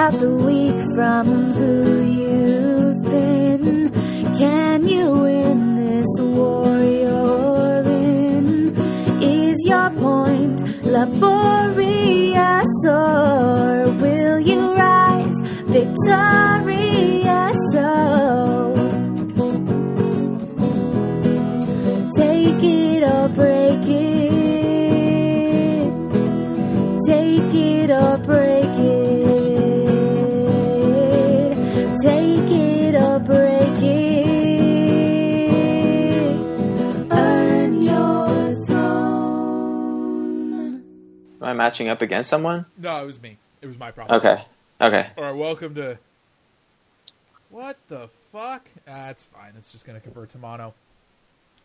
out the weak from who you've been. Can you win this war you're in? Is your point laborious, or will you rise victorious? So take it or break it. Take it or break it. Take it or break it. Earn your throne. Am I matching up against someone? No, it was me. It was my problem. Okay. All right, welcome to... What the fuck? It's fine. It's just going to convert to mono.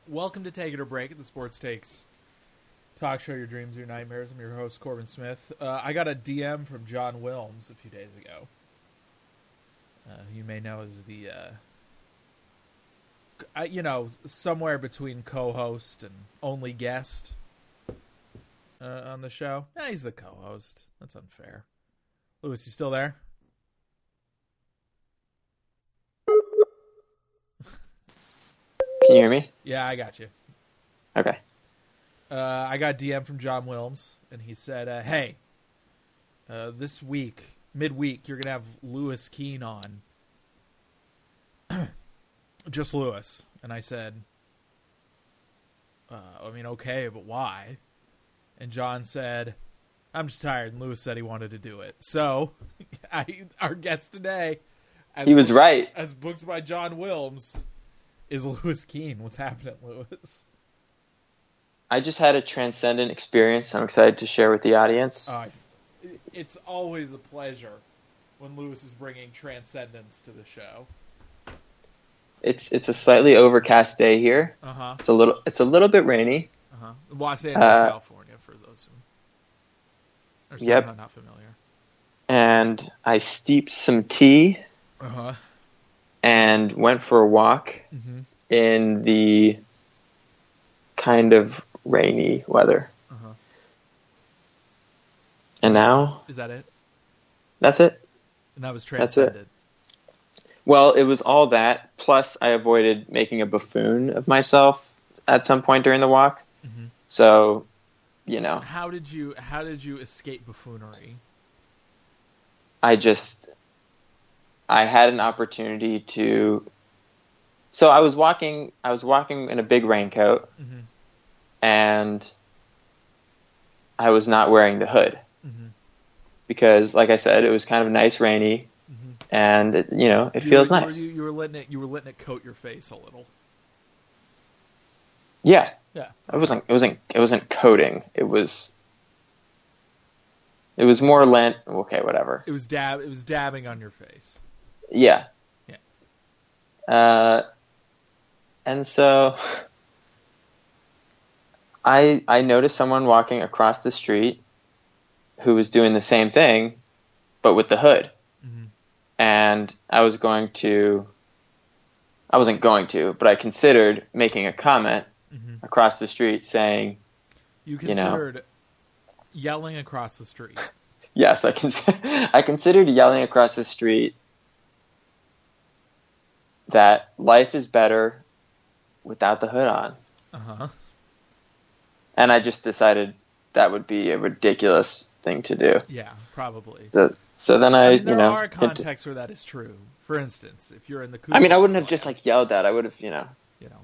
Welcome to Take It or Break It, the Sports Takes talk show, your dreams, your nightmares. I'm your host, Corbin Smith. I got a DM from John Wilmes a few days ago. You may know as the, somewhere between co-host and only guest on the show. He's the co-host. That's unfair. Lewis, you still there? Can you hear me? Yeah, I got you. Okay. I got DM from John Wilmes, and he said, hey, this week, midweek, you're going to have Lewis Keane on. Just Lewis. And I said, okay, but why? And John said, I'm just tired, and Lewis said he wanted to do it. So, our guest today, he was right. As booked by John Wilmes, is Lewis Keane. What's happening, Lewis? I just had a transcendent experience I'm excited to share with the audience. It's always a pleasure when Lewis is bringing transcendence to the show. It's a slightly overcast day here. Uh-huh. It's a little bit rainy. Uh-huh. Los Angeles, California, for those who are somehow not familiar. And I steeped some tea. Uh-huh. And went for a walk in the kind of rainy weather. Uh-huh. And now... Is that it? That's it. And that was transcended. That's it. Well, it was all that, plus I avoided making a buffoon of myself at some point during the walk. Mm-hmm. So, How did you escape buffoonery? I had an opportunity to... So I was walking in a big raincoat, and I was not wearing the hood. Because, like I said, it was kind of nice, rainy, and it feels nice. You were letting it coat your face a little. Yeah. Yeah. It wasn't coating. It was more lint. Okay, whatever. It was dabbing on your face. Yeah. Yeah. And so I noticed someone walking across the street who was doing the same thing, but with the hood. And I wasn't going to, but I considered making a comment across the street saying, You considered yelling across the street. Yes, I considered yelling across the street that life is better without the hood on. Uh-huh. And I just decided that would be a ridiculous thing to do. Yeah, probably. So then there are contexts where that is true. For instance, if you're in the Ku I Klux wouldn't have Klan, just yelled that. I would have,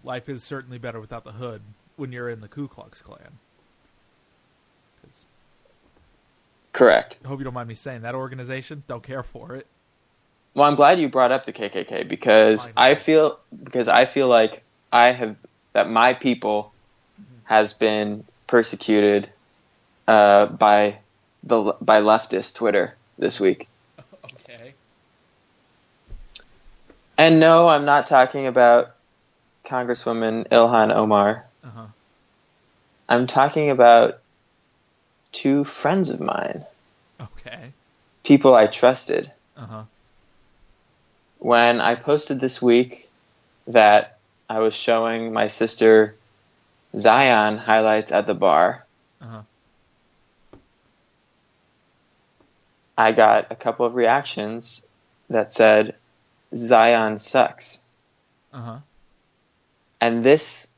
life is certainly better without the hood when you're in the Ku Klux Klan. Correct. I hope you don't mind me saying that organization. Don't care for it. Well, I'm glad you brought up the KKK because I feel like that my people has been persecuted by leftist Twitter this week. Okay. And no, I'm not talking about Congresswoman Ilhan Omar. Uh-huh. I'm talking about two friends of mine. Okay. People I trusted. Uh-huh. When I posted this week that I was showing my sister Zion highlights at the bar, I got a couple of reactions that said Zion sucks. Uh-huh. And this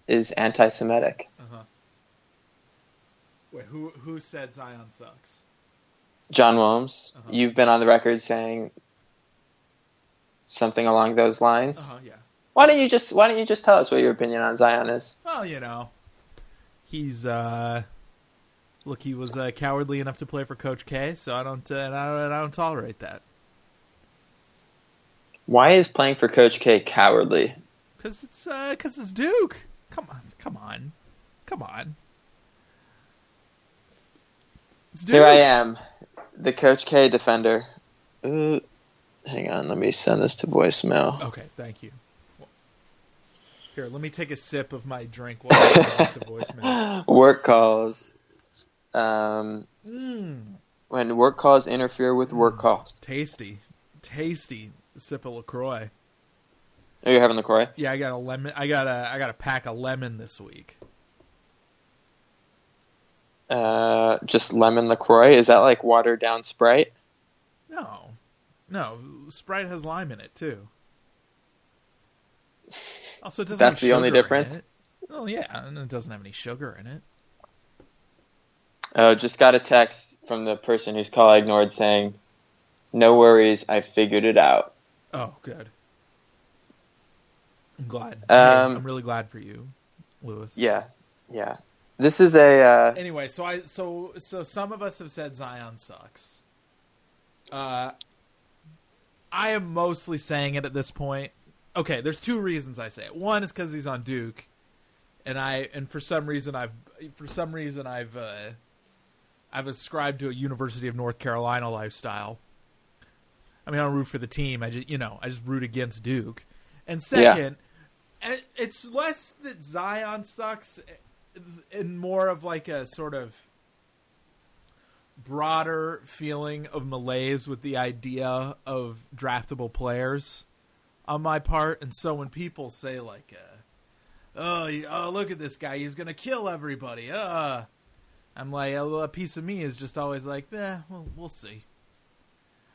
is anti-Semitic. Uh-huh. Wait, who said Zion sucks? John Wilmes, Uh-huh. You've been on the record saying something along those lines. Uh-huh, yeah. Why don't you just tell us what your opinion on Zion is? Well, he's look, he was cowardly enough to play for Coach K, so I don't tolerate that. Why is playing for Coach K cowardly? Because it's Duke. Come on. It's Duke. Here I am, the Coach K defender. Hang on, let me send this to voicemail. Okay, thank you. Here, let me take a sip of my drink while I send this to voicemail. Work calls. When work calls interfere with work calls. Tasty sip of LaCroix. Oh, you're having LaCroix? Yeah, I got a lemon. I got a pack of lemon this week. Just lemon LaCroix? Is that like watered down Sprite? No, Sprite has lime in it too. Also, it doesn't That's have the only sugar in difference? it. Oh yeah, and it doesn't have any sugar in it. Just got a text from the person whose call I ignored saying, "No worries, I figured it out." Oh, good. I'm glad. Um, I'm really glad for you, Lewis. Yeah. This is a... Anyway, so some of us have said Zion sucks. I am mostly saying it at this point. Okay, there's two reasons I say it. One is because he's on Duke, and for some reason I've ascribed to a University of North Carolina lifestyle. I mean, I don't root for the team. I just root against Duke. And second, it's less that Zion sucks and more of like a sort of broader feeling of malaise with the idea of draftable players on my part. And so when people say like, oh, look at this guy, he's going to kill everybody. I'm like, a piece of me is just always like, well, we'll see.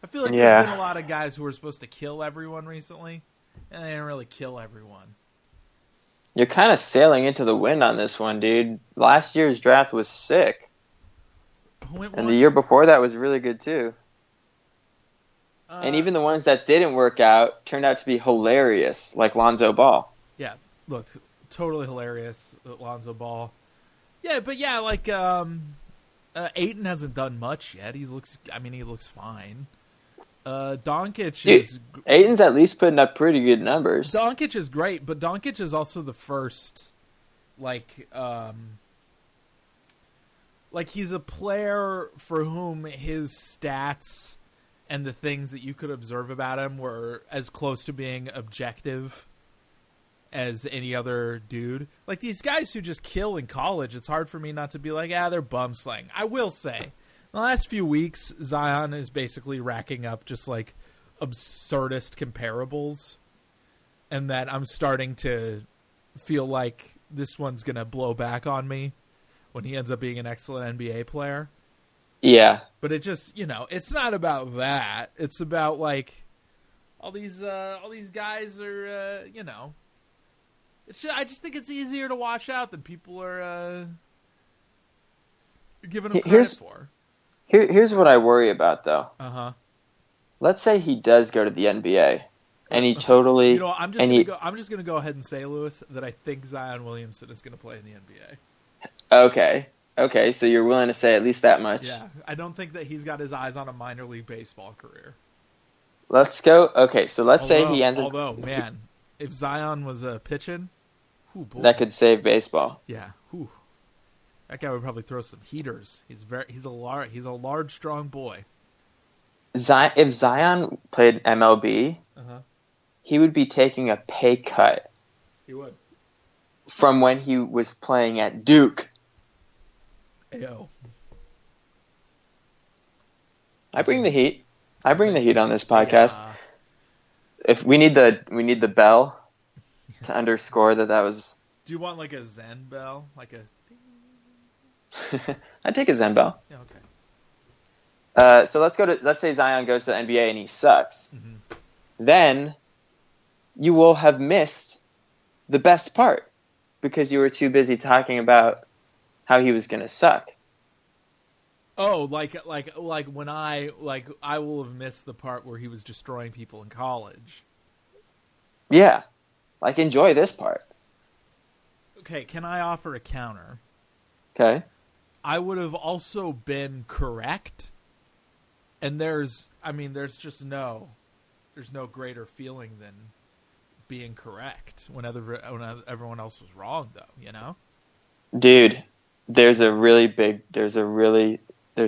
I feel like there's been a lot of guys who were supposed to kill everyone recently, and they didn't really kill everyone. You're kind of sailing into the wind on this one, dude. Last year's draft was sick. And the year before that was really good, too. And even the ones that didn't work out turned out to be hilarious, like Lonzo Ball. Yeah, look, totally hilarious, Lonzo Ball. Yeah, but like, Ayton hasn't done much yet. He looks fine. Doncic is... Ayton's at least putting up pretty good numbers. Doncic is great, but Doncic is also the first, he's a player for whom his stats and the things that you could observe about him were as close to being objective as any other dude. Like, these guys who just kill in college, it's hard for me not to be like, they're bum slang. I will say, the last few weeks, Zion is basically racking up just like absurdist comparables, and that I'm starting to feel like this one's going to blow back on me when he ends up being an excellent NBA player. Yeah. But it just, it's not about that. It's about like all these guys are, I just think it's easier to watch out than people are giving him credit for. Here's what I worry about, though. Uh-huh. Let's say he does go to the NBA, and he totally... I'm just gonna go ahead and say, Lewis, that I think Zion Williamson is gonna play in the NBA. Okay, so you're willing to say at least that much. Yeah, I don't think that he's got his eyes on a minor league baseball career. Let's go... Okay, so let's say he ends up... Although, man, if Zion was pitching... that could save baseball. Yeah, that guy would probably throw some heaters. He's a large, strong boy. If Zion played MLB, he would be taking a pay cut. He would. From when he was playing at Duke. Ayo. I bring the heat. I bring the heat on this podcast. Yeah. If we need the bell to underscore that was. Do you want like a Zen bell, like a? I'd take a Zen bell. Yeah, okay. So let's say Zion goes to the NBA and he sucks. Mm-hmm. Then you will have missed the best part because you were too busy talking about how he was going to suck. Oh, like when I will have missed the part where he was destroying people in college. Yeah. Like, enjoy this part. Okay, can I offer a counter? Okay. I would have also been correct. And there's no greater feeling than being correct when everyone else was wrong, though, you know? Dude, there's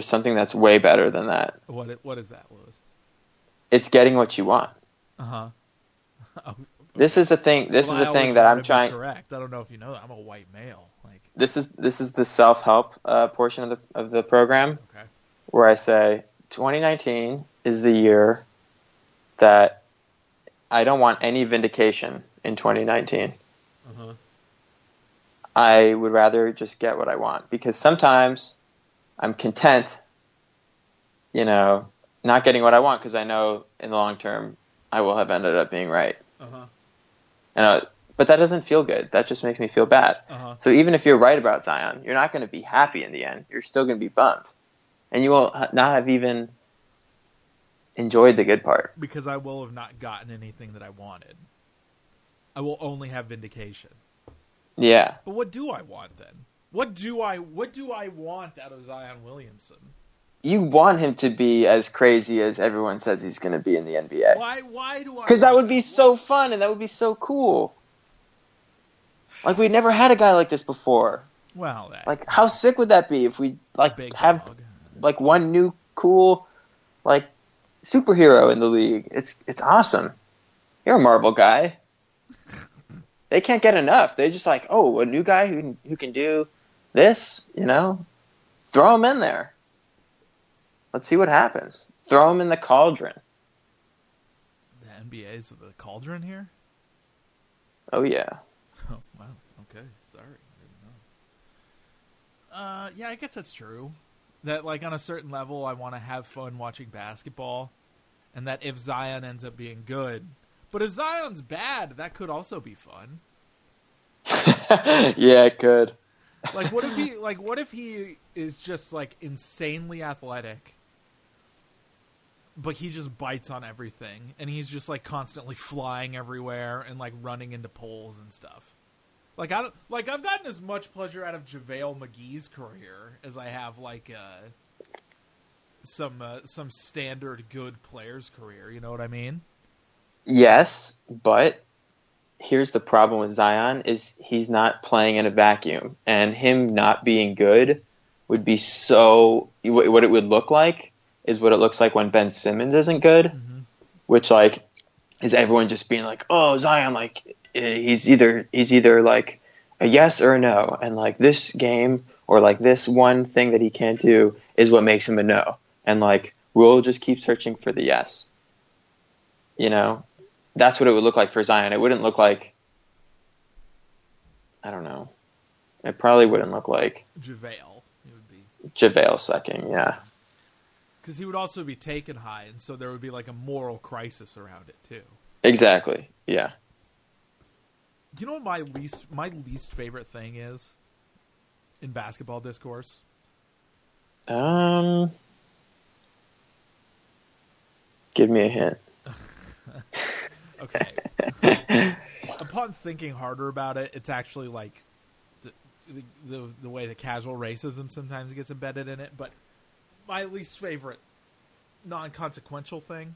something that's way better than that. What is that, Lewis? It's getting what you want. Uh-huh. Oh, This is a thing. This is a thing that I'm trying. Correct. I don't know if you know that I'm a white male. Like, this is the self-help portion of the program. Okay. Where I say 2019 is the year that I don't want any vindication in 2019. Uh-huh. I would rather just get what I want, because sometimes I'm content, not getting what I want, because I know in the long term I will have ended up being right. Uh-huh. But that doesn't feel good. That just makes me feel bad. Uh-huh. So even if you're right about Zion, you're not going to be happy in the end. You're still going to be bummed. And you will not have even enjoyed the good part. Because I will have not gotten anything that I wanted. I will only have vindication. Yeah. But what do I want then? What do I want out of Zion Williamson? You want him to be as crazy as everyone says he's going to be in the NBA. Why do I? Because that would be so fun and that would be so cool. Like, we'd never had a guy like this before. Well, like, how sick would that be if we have one new cool superhero in the league? It's awesome. You're a Marvel guy. They can't get enough. They're just like, oh, a new guy who can do this, throw him in there. Let's see what happens. Throw him in the cauldron. The NBA's the cauldron here? Oh, yeah. Oh, wow. Okay. Sorry. I didn't know. Yeah, I guess that's true. That, on a certain level, I want to have fun watching basketball. And that if Zion ends up being good. But if Zion's bad, that could also be fun. Yeah, it could. What if he is just, insanely athletic, but he just bites on everything, and he's just, constantly flying everywhere and, running into poles and stuff. I've gotten as much pleasure out of JaVale McGee's career as I have, some standard good player's career, you know what I mean? Yes, but here's the problem with Zion is he's not playing in a vacuum, and him not being good would be what it would look like is what it looks like when Ben Simmons isn't good, mm-hmm. which is everyone just being like, oh, Zion, he's either a yes or a no, and this game or this one thing that he can't do is what makes him a no, and we'll just keep searching for the yes. That's what it would look like for Zion. It wouldn't look like, I don't know. It probably wouldn't look like JaVale. It would be JaVale sucking, yeah. Because he would also be taken high, and so there would be a moral crisis around it too. Exactly, yeah. You know what my least favorite thing is in basketball discourse? Give me a hint. Okay. Upon thinking harder about it, it's actually the way the casual racism sometimes gets embedded in it. But my least favorite non-consequential thing,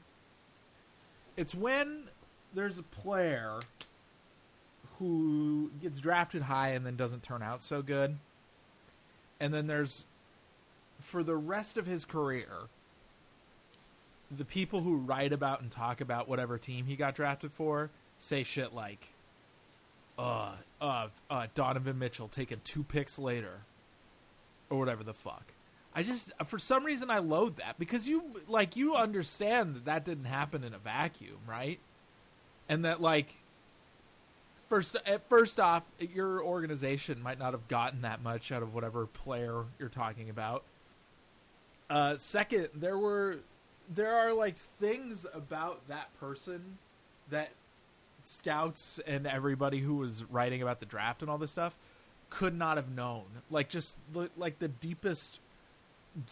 it's when there's a player who gets drafted high and then doesn't turn out so good. And then there's, for the rest of his career, the people who write about and talk about whatever team he got drafted for say shit like, Donovan Mitchell taken 2 picks later, or whatever the fuck. I just, for some reason, I loathe that because you understand that didn't happen in a vacuum, right? And that first off, your organization might not have gotten that much out of whatever player you're talking about. Second, there are like things about that person that scouts and everybody who was writing about the draft and all this stuff could not have known. Like just like the deepest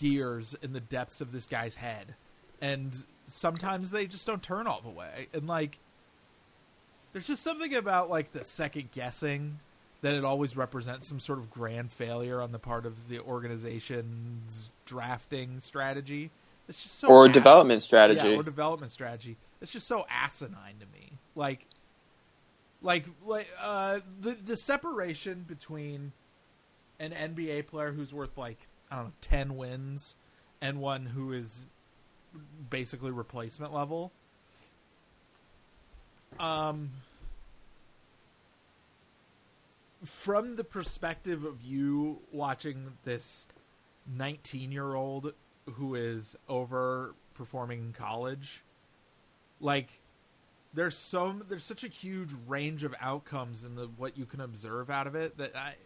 gears in the depths of this guy's head, and sometimes they just don't turn all the way. And like, there's just something about like the second guessing that it always represents some sort of grand failure on the part of the organization's drafting strategy. It's just so or development strategy. Yeah, or development strategy. It's just so asinine to me. The separation between an NBA player who's worth like, I don't know, 10 wins and one who is basically replacement level. From the perspective of you watching this 19-year-old who is overperforming in college, like there's such a huge range of outcomes in what you can observe out of it that I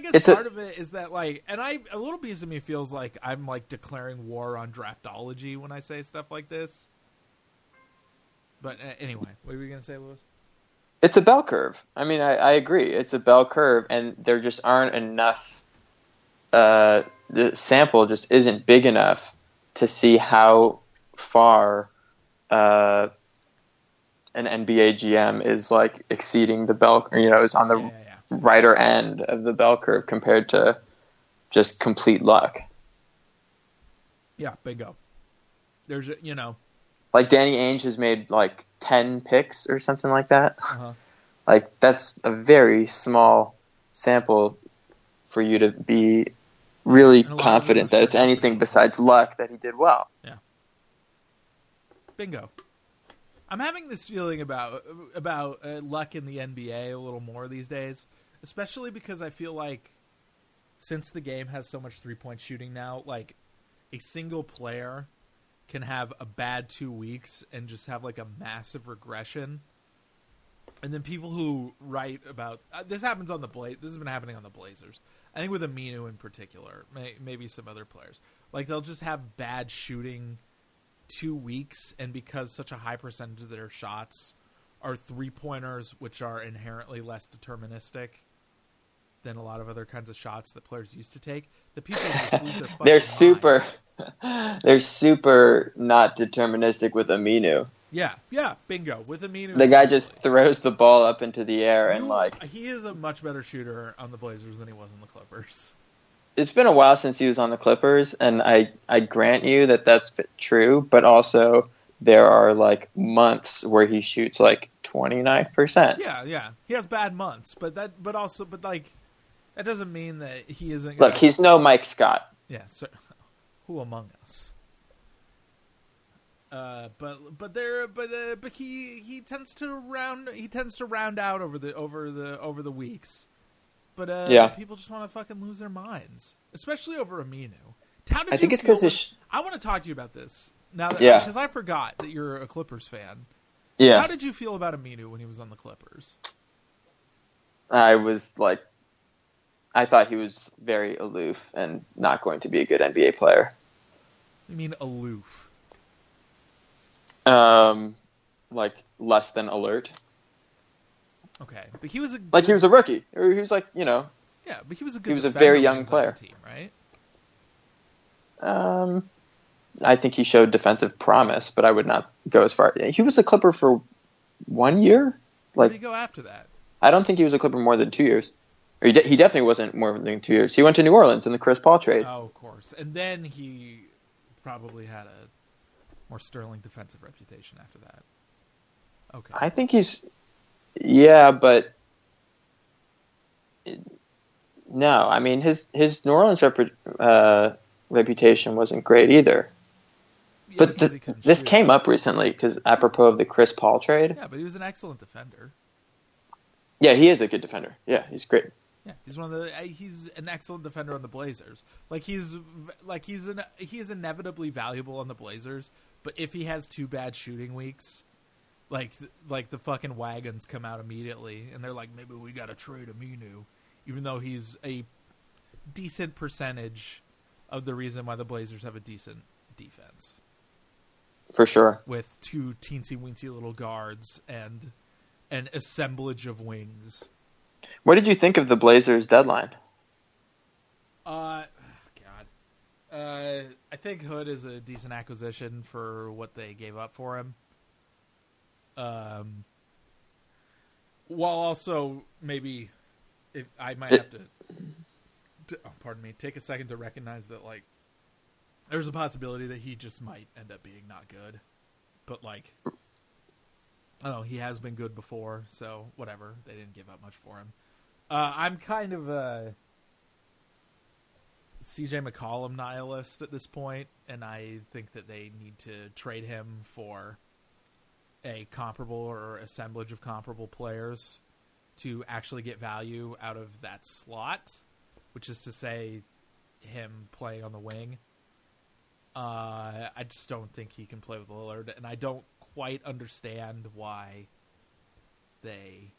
guess part of it is that like, and a little piece of me feels like I'm like declaring war on draftology when I say stuff like this. But anyway, what were you going to say, Lewis? It's a bell curve. I mean, I agree. It's a bell curve, and there just aren't enough. The sample just isn't big enough to see how far an NBA GM is like exceeding the bell, is on the righter end of the bell curve compared to just complete luck. Yeah, bingo. There's like Danny Ainge has made like 10 picks or something like that. Uh-huh. Like that's a very small sample for you to be really confident that it's anything besides luck that he did well. Yeah. Bingo. I'm having this feeling about luck in the NBA a little more these days, especially because I feel like since the game has so much three-point shooting now, like a single player can have a bad 2 weeks and just have like a massive regression. And then people who write about this happens on the This has been happening on the Blazers. I think with Aminu in particular, maybe some other players. Like they'll just have bad shooting 2 weeks, and because such a high percentage of their shots are 3-pointers, which are inherently less deterministic than a lot of other kinds of shots that players used to take, the people just lose their fucking They're super not deterministic with Aminu. Yeah, bingo. With Aminu, the guy just throws the ball up into the air and like he is a much better shooter on the Blazers than he was on the Clippers. It's been a while since he was on the Clippers, and I grant you that that's true, but also there are like months where he shoots like 29%. Yeah. He has bad months, but that doesn't mean that he isn't. Look, he's no Mike Scott. Yeah, so who among us? But he tends to round out over the weeks. But people just want to fucking lose their minds, especially over Aminu. I think it's because I want to talk to you about this now, because I forgot that you're a Clippers fan. Yeah. How did you feel about Aminu when he was on the Clippers? I was like, I thought he was very aloof and not going to be a good NBA player. You mean aloof? Like less than alert. Okay, but he was he was a rookie. Or he was like, Yeah, but he was a good. He was a very young player. Team, right? I think he showed defensive promise, but I would not go as far. He was a Clipper for 1 year. Where did he go after that? I don't think he was a Clipper more than 2 years. Or he definitely wasn't more than 2 years. He went to New Orleans in the Chris Paul trade. Oh, of course. And then he probably had a more sterling defensive reputation after that. Okay. I think he's... Yeah, but... No, I mean, his New Orleans reputation wasn't great either. Yeah, but this came up recently because apropos of the Chris Paul trade. Yeah, but he was an excellent defender. Yeah, he is a good defender. Yeah, he's great. Yeah, he's an excellent defender on the Blazers. He is inevitably valuable on the Blazers, but if he has 2 bad shooting weeks, like the fucking wagons come out immediately and they're like, maybe we got to trade Aminu, even though he's a decent percentage of the reason why the Blazers have a decent defense. For sure. With two teensy-weensy little guards and an assemblage of wings. What did you think of the Blazers' deadline? I think Hood is a decent acquisition for what they gave up for him. While also maybe if I might have to take a second to recognize that like there's a possibility that he just might end up being not good. But like I don't know, he has been good before, so whatever. They didn't give up much for him. I'm kind of a CJ McCollum nihilist at this point, and I think that they need to trade him for a comparable or assemblage of comparable players to actually get value out of that slot, which is to say him playing on the wing. I just don't think he can play with Lillard, and I don't quite understand why they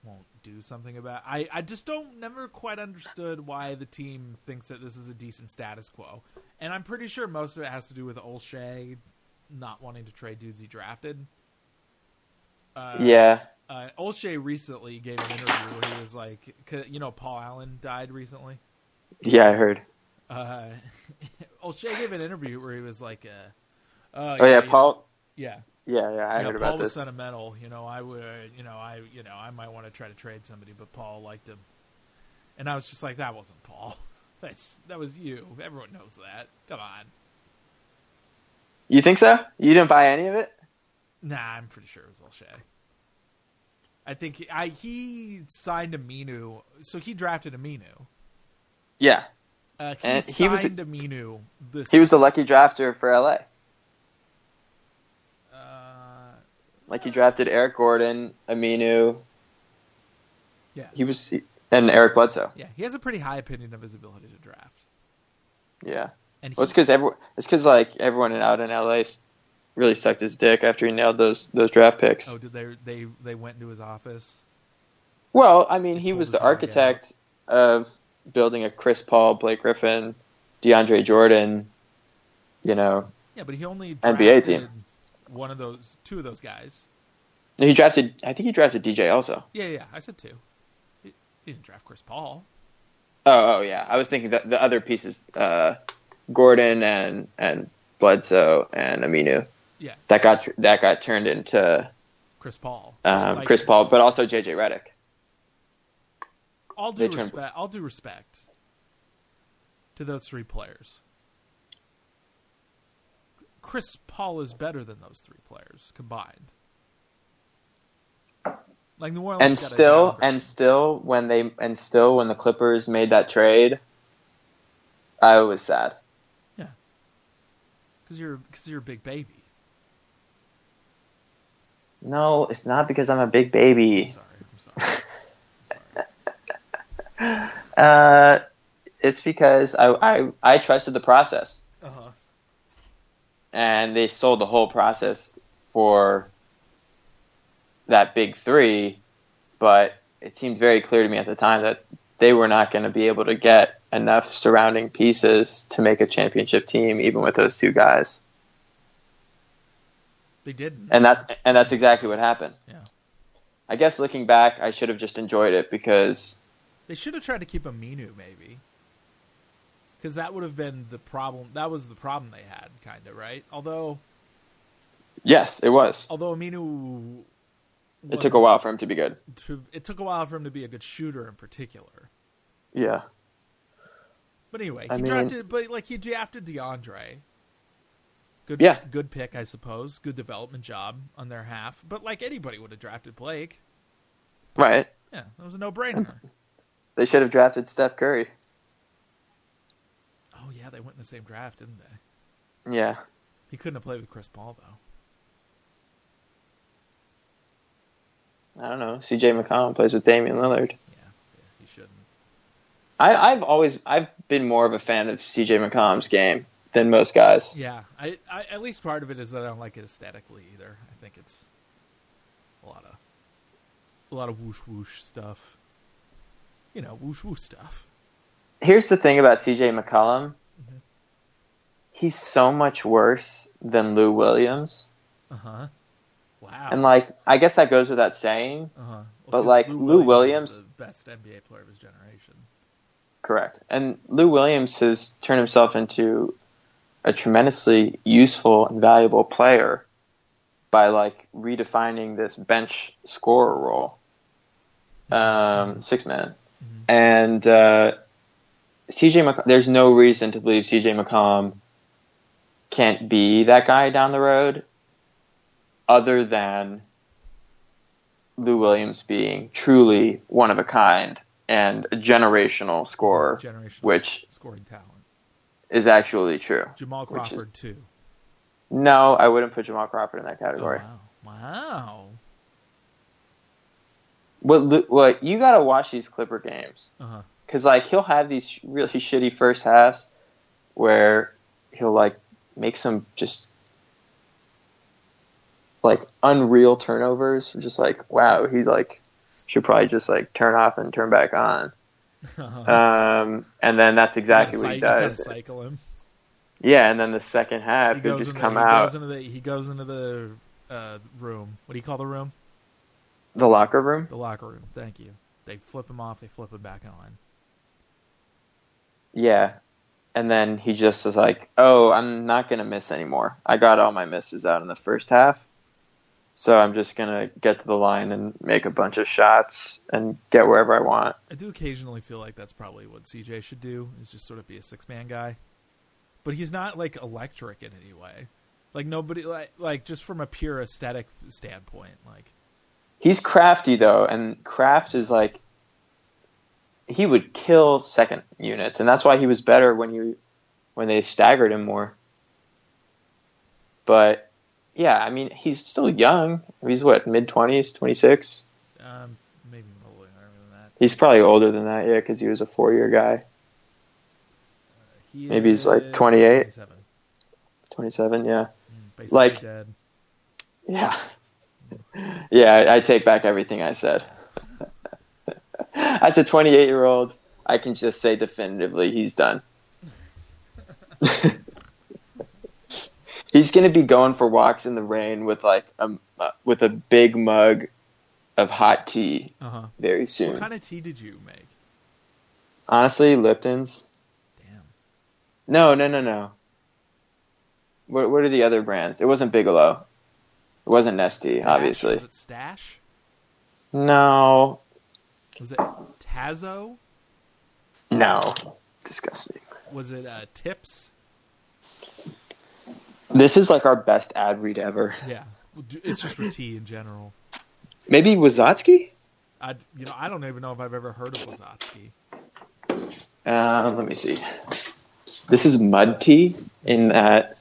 won't do something about it. I just never quite understood why the team thinks that this is a decent status quo. And I'm pretty sure most of it has to do with Olshey not wanting to trade dudes he drafted. Olshey recently gave an interview where he was like, Paul Allen died recently. Yeah, I heard. Olshey gave an interview where he was like, Paul. Yeah. Yeah, I heard about Paul was this. sentimental. I might want to try to trade somebody, but Paul liked him. And I was just like, that wasn't Paul. That was you. Everyone knows that. Come on. You think so? You didn't buy any of it? Nah, I'm pretty sure it was Olshey. I think he signed Aminu, so he drafted Aminu. Yeah. He signed Aminu. He was the lucky drafter for LA. Like he drafted Eric Gordon, Aminu. Yeah. And Eric Bledsoe. Yeah, he has a pretty high opinion of his ability to draft. Yeah. And it's because everyone out in LA really sucked his dick after he nailed those draft picks. Oh, did they went into his office? Well, I mean, he was the architect of building a Chris Paul, Blake Griffin, DeAndre Jordan, Yeah, but he only NBA team. two of those guys. I think he drafted DJ also. Yeah, I said two. He didn't draft Chris Paul. Oh, yeah. I was thinking that the other pieces, Gordon and Bledsoe and Aminu. Yeah. That got turned into Chris Paul. Chris Paul, but also JJ Redick. All due respect to those three players. Chris Paul is better than those three players combined. Like New Orleans and still when the Clippers made that trade, I was sad. Yeah, because you're a big baby. No, it's not because I'm a big baby. I'm sorry. It's because I trusted the process. Uh-huh. And they sold the whole process for that big three, but it seemed very clear to me at the time that they were not going to be able to get enough surrounding pieces to make a championship team, even with those two guys. They didn't. And that's exactly what happened. Yeah. I guess looking back, I should have just enjoyed it because they should have tried to keep Aminu, maybe. Because that would have been the problem. That was the problem they had, kind of, right? Although... Yes, it was. Although Aminu... It took a while for him to be good. It took a while for him to be a good shooter in particular. Yeah. But anyway, he drafted DeAndre. Good pick, I suppose. Good development job on their half. But like anybody would have drafted Blake. Right. Yeah, that was a no-brainer. They should have drafted Steph Curry. Oh, yeah, they went in the same draft, didn't they? Yeah. He couldn't have played with Chris Paul, though. I don't know. CJ McCollum plays with Damian Lillard. Yeah, he shouldn't. I've been more of a fan of CJ McCollum's game than most guys. Yeah, I at least part of it is that I don't like it aesthetically either. I think it's a lot of whoosh whoosh stuff. Whoosh whoosh stuff. Here's the thing about CJ McCollum. he's so much worse than Lou Williams. Uh-huh. Wow. And, like, I guess that goes without saying. Well, but, like, Lou Williams is the best NBA player of his generation. Correct. And Lou Williams has turned himself into a tremendously useful and valuable player by, like, redefining this bench scorer role. 6-man. And CJ McCollum, there's no reason to believe CJ McCollum can't be that guy down the road other than Lou Williams being truly one of a kind and a generational scorer, which scoring talent is actually true. Jamal Crawford too. No, I wouldn't put Jamal Crawford in that category. Oh, wow. What you got to watch these Clipper games because like he'll have these really shitty first halves where he'll like make some just like unreal turnovers. Just like wow, he like should probably just like turn off and turn back on. And then that's exactly what he does. Cycle him. Yeah, and then the second half he'll just come out. He goes into the room. What do you call the room? The locker room? The locker room, thank you. They flip him off, they flip him back on. Yeah. And then he just is like, oh, I'm not going to miss anymore. I got all my misses out in the first half. So I'm just going to get to the line and make a bunch of shots and get wherever I want. I do occasionally feel like that's probably what CJ should do, is just sort of be a six-man guy. But he's not, like, electric in any way. Like, nobody, like just from a pure aesthetic standpoint, like... He's crafty, though, and Kraft is like... He would kill second units, and that's why he was better when they staggered him more. But, yeah, I mean, he's still young. He's, what, mid-20s, 26? Maybe a little younger than that. He's probably older than that, yeah, because he was a 4-year guy. Maybe he's, like, 28? 27, yeah. Basically like, dead. Yeah. Yeah, I take back everything I said. As a 28-year-old, I can just say definitively he's done. He's going to be going for walks in the rain with like with a big mug of hot tea very soon. What kind of tea did you make? Honestly, Lipton's. Damn. No. What are the other brands? It wasn't Bigelow. It wasn't Nestea, obviously. Was it Stash? No. Was it Tazo? No. Disgusting. Was it Tips? This is like our best ad read ever. Yeah. It's just for tea in general. Maybe Wazotsky? I don't even know if I've ever heard of Wazotsky. Let me see. This is mud tea in that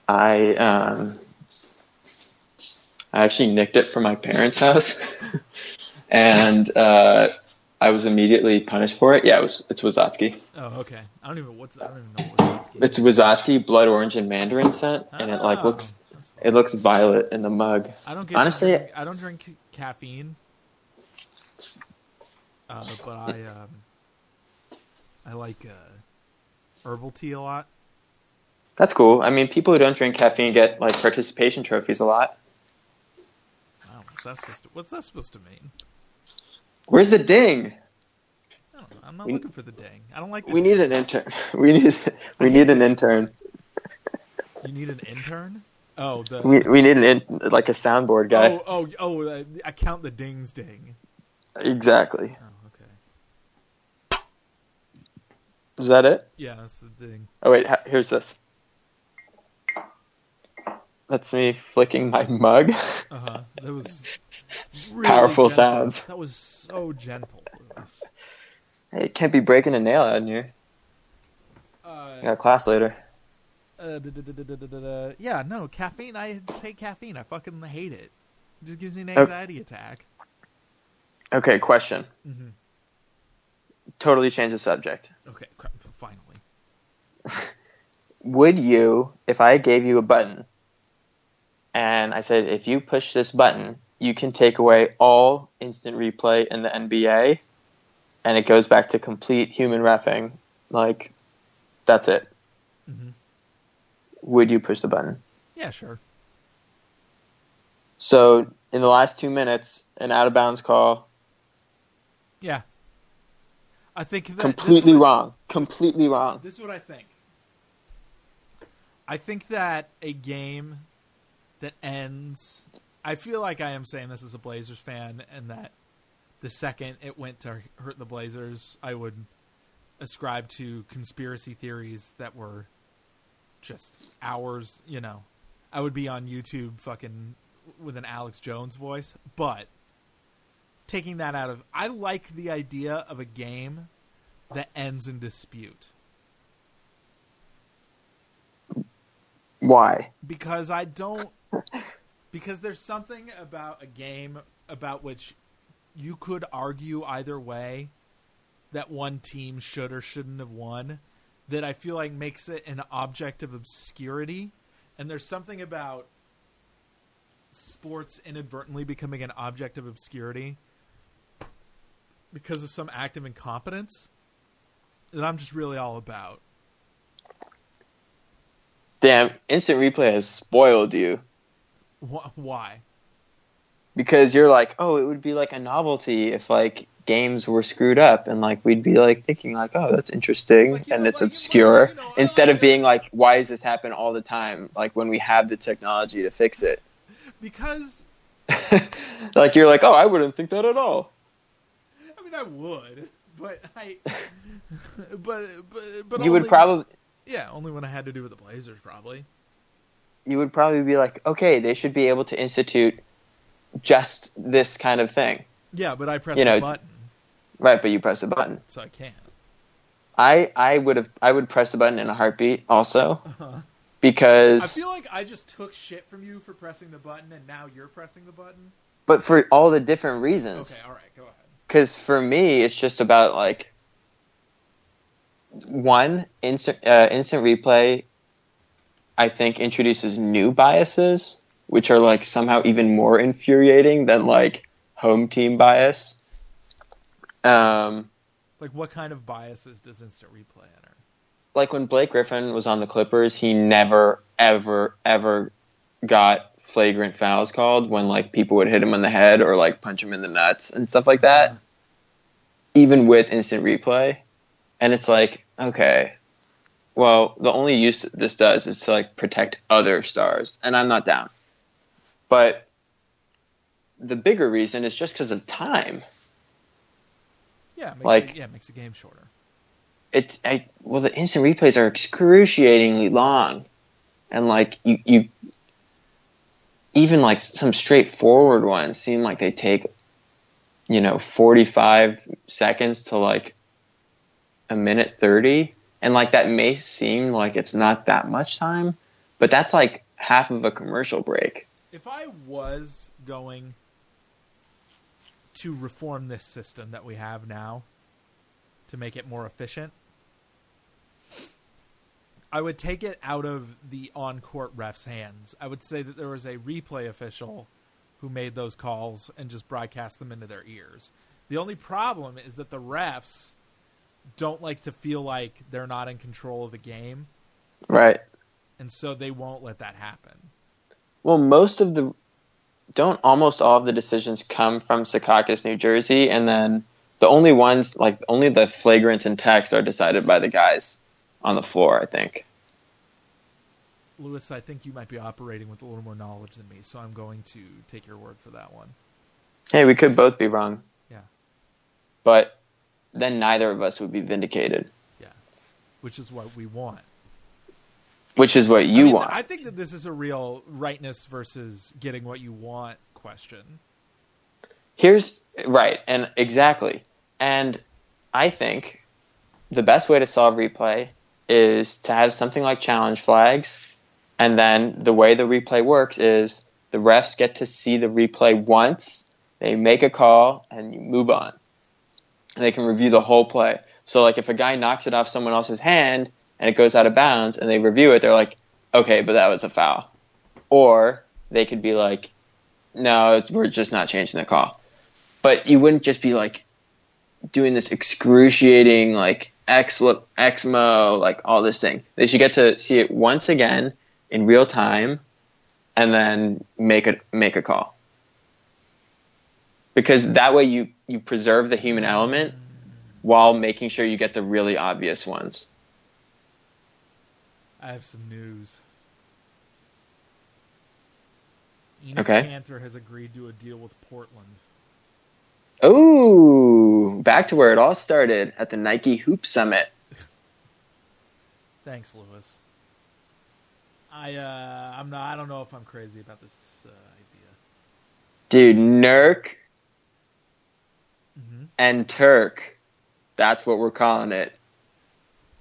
I actually nicked it from my parents' house, and I was immediately punished for it. Yeah, it's Wazotsky. Oh, okay. I don't even know what Wazotsky is. It's Wazotsky blood orange and mandarin scent, and it like looks violet in the mug. I don't drink caffeine, but I like herbal tea a lot. That's cool. I mean, people who don't drink caffeine get like participation trophies a lot. Wow, what's that supposed to mean? Where's the ding? I don't know. I'm not looking for the ding. I don't like. We need an intern. We need an intern. You need an intern? Oh, we need like a soundboard guy. Oh! I count the dings ding. Exactly. Oh, okay. Is that it? Yeah, that's the ding. Oh wait, here's this. That's me flicking my mug. That was really powerful gentle. Sounds. That was so gentle. Hey, you can't be breaking a nail out in here. I got class later. Yeah, no, caffeine. I just hate caffeine. I fucking hate it. It just gives me an anxiety attack. Okay, question. Mm-hmm. Totally change the subject. Okay, finally. Would you, if I gave you a button, and I said, if you push this button, you can take away all instant replay in the NBA, and it goes back to complete human reffing, like, that's it. Mm-hmm. would you push the button? Yeah, sure. So in the last 2 minutes, an out of bounds call. Yeah. I think that Completely wrong. Completely wrong. This is what I think. I think that a game that ends... I feel like I am saying this as a Blazers fan, and that the second it went to hurt the Blazers, I would ascribe to conspiracy theories that were just hours, you know. I would be on YouTube fucking with an Alex Jones voice. But taking that out of... I like the idea of a game that ends in dispute. Why? Because I don't... Because there's something about a game about which you could argue either way that one team should or shouldn't have won, that I feel like makes it an object of obscurity. And there's something about sports inadvertently becoming an object of obscurity because of some act of incompetence that I'm just really all about. Damn, instant replay has spoiled you. Why? Because you're like, oh, it would be like a novelty if like games were screwed up, and like we'd be like thinking like, oh, that's interesting, Like, and know, it's like, obscure, you know, instead of being like, why does this happen all the time? Like when we have the technology to fix it. Because like you're like, oh, I wouldn't think that at all. I mean, I would, but but You would probably. Yeah, only when I had to do with the Blazers, probably. You would probably be like, okay, they should be able to institute just this kind of thing. Yeah, but I pressed the button. Right, but you press the button. So I can't. I would press the button in a heartbeat also. Because I feel like I just took shit from you for pressing the button, and now you're pressing the button. But for all the different reasons. Okay, all right, go ahead. Because for me, it's just about like one instant replay. I think introduces new biases, which are like somehow even more infuriating than like home team bias. Like what kind of biases does instant replay enter? Like when Blake Griffin was on the Clippers, he never, ever, ever got flagrant fouls called when like people would hit him on the head or like punch him in the nuts and stuff like that, even with instant replay. And it's like, okay, well, the only use this does is to like protect other stars, and I'm not down. But the bigger reason is just because of time. Yeah, it makes the game shorter. Well, the instant replays are excruciatingly long, and like you even like some straightforward ones seem like they take 45 seconds to like a minute 30. And, like, that may seem like it's not that much time, but that's, like, half of a commercial break. If I was going to reform this system that we have now to make it more efficient, I would take it out of the on-court ref's hands. I would say that there was a replay official who made those calls and just broadcast them into their ears. The only problem is that the refs don't like to feel like they're not in control of the game. Right. And so they won't let that happen. Well, don't almost all of the decisions come from Secaucus, New Jersey, and then the only ones, like only the flagrants and techs are decided by the guys on the floor, I think. Lewis, I think you might be operating with a little more knowledge than me, so I'm going to take your word for that one. Hey, we could both be wrong. Yeah. But then neither of us would be vindicated. Yeah. Which is what we want. Which is what you want. I think that this is a real rightness versus getting what you want question. Right, and exactly. And I think the best way to solve replay is to have something like challenge flags, and then the way the replay works is the refs get to see the replay once, they make a call, and you move on. And they can review the whole play. So, like, if a guy knocks it off someone else's hand and it goes out of bounds and they review it, they're like, okay, but that was a foul. Or they could be like, no, we're just not changing the call. But you wouldn't just be, like, doing this excruciating, like, Xmo, like all this thing. They should get to see it once again in real time, and then make a call. Because that way you preserve the human element while making sure you get the really obvious ones. I have some news. Enes Kanter has agreed to a deal with Portland. Oh, back to where it all started at the Nike Hoop Summit. Thanks, Lewis. I don't know if I'm crazy about this idea. Dude, Nurk and Turk. That's what we're calling it.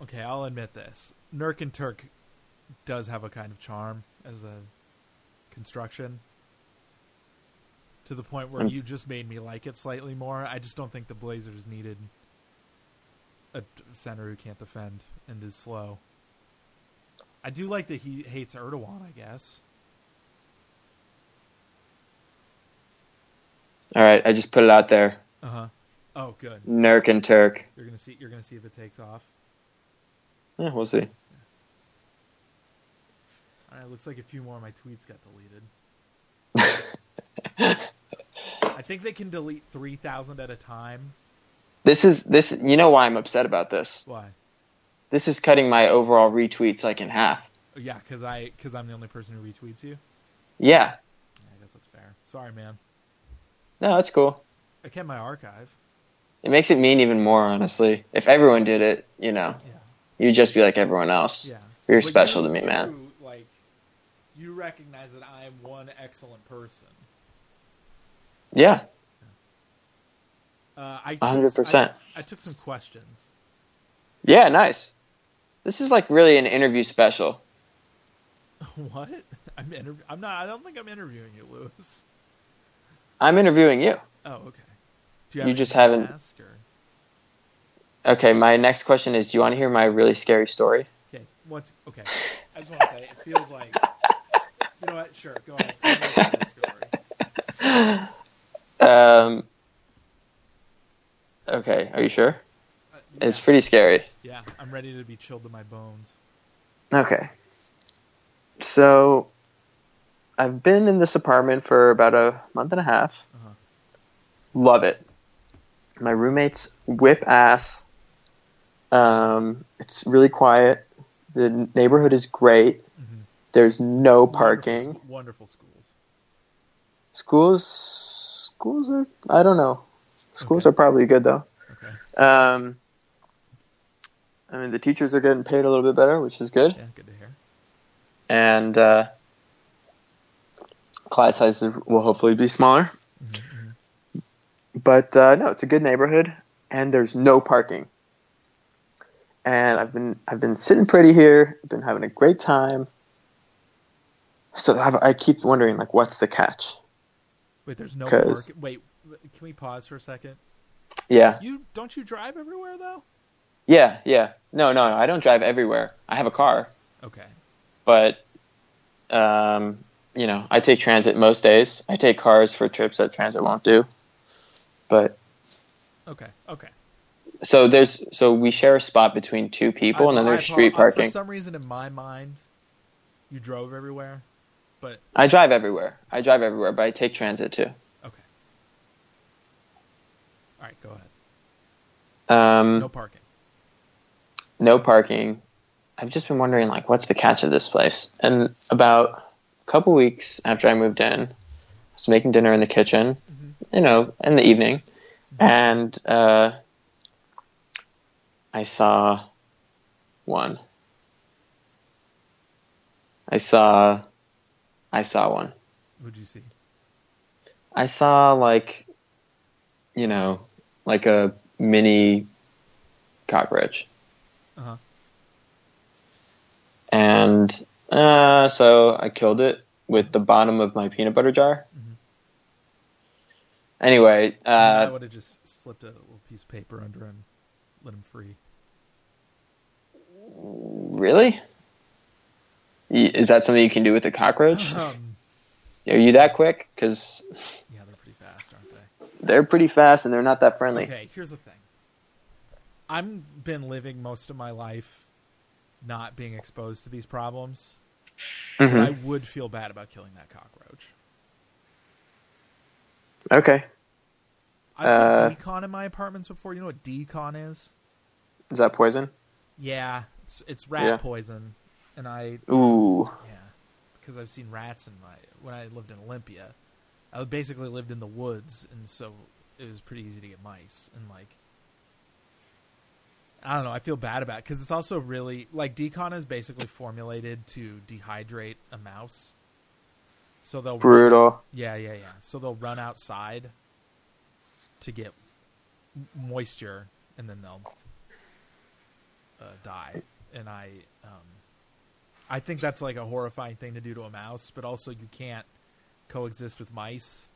Okay, I'll admit this. Nurk and Turk does have a kind of charm as a construction. To the point where you just made me like it slightly more. I just don't think the Blazers needed a center who can't defend and is slow. I do like that he hates Erdogan, I guess. All right, I just put it out there. Uh-huh. Oh, good. Nurk and Turk. You're gonna see if it takes off. Yeah, we'll see. All right, looks like a few more of my tweets got deleted. I think they can delete 3,000 at a time. This. You know why I'm upset about this? Why? This is cutting my overall retweets like in half. Oh, yeah, because I'm the only person who retweets you. Yeah. I guess that's fair. Sorry, man. No, that's cool. I kept my archive. It makes it mean even more, honestly. If everyone did it, you'd just be like everyone else. Yeah. You're special to me, man. You recognize that I am one excellent person. Yeah. 100%. I took some questions. Yeah, nice. This is like really an interview special. What? I'm not. I don't think I'm interviewing you, Lewis. I'm interviewing you. Oh, okay. Do you just haven't. Ask, Okay, my next question is: do you want to hear my really scary story? Okay. Okay. I just want to say it feels like. You know what? Sure. Go ahead. Tell me a scary story. Okay. Are you sure? Yeah. It's pretty scary. Yeah, I'm ready to be chilled to my bones. Okay. So, I've been in this apartment for about a month and a half. Uh-huh. Love it. My roommates whip ass. It's really quiet. The neighborhood is great. Mm-hmm. There's no parking. Wonderful schools. Schools are, I don't know. Schools are probably good though. Okay. I mean, the teachers are getting paid a little bit better, which is good. Yeah, good to hear. And class sizes will hopefully be smaller. Mm-hmm. But no, it's a good neighborhood, and there's no parking. And I've been sitting pretty here. I've been having a great time. So I keep wondering, like, what's the catch? Wait, there's no parking. Wait, can we pause for a second? Yeah. Don't you drive everywhere though? Yeah. No, I don't drive everywhere. I have a car. Okay. But, I take transit most days. I take cars for trips that transit won't do. But. Okay. So we share a spot between two people, and then there's street parking. For some reason, in my mind, you drove everywhere, but I drive everywhere, but I take transit too. Okay. All right, go ahead. No parking. I've just been wondering, like, what's the catch of this place? And about a couple weeks after I moved in, I was making dinner in the kitchen, in the evening, and I saw one. I saw one. What'd you see? I saw, like a mini cockroach. Uh-huh. And so I killed it with the bottom of my peanut butter jar. Mm-hmm. Anyway. I would have just slipped a little piece of paper under him, let him free. Really? Is that something you can do with a cockroach? Are you that quick? Because yeah, they're pretty fast, aren't they? They're pretty fast, and they're not that friendly. Okay, here's the thing. I've been living most of my life not being exposed to these problems, but I would feel bad about killing that cockroach. Okay. I've put decon in my apartments before. You know what decon is? Is that poison? Yeah, it's rat poison, and Ooh. Yeah, because I've seen rats when I lived in Olympia. I basically lived in the woods, and so it was pretty easy to get mice. And I don't know, I feel bad about it because it's also really decon is basically formulated to dehydrate a mouse. So they'll brutal. Yeah. So they'll run outside to get moisture, and then they'll die. And I think that's a horrifying thing to do to a mouse, but also you can't coexist with mice.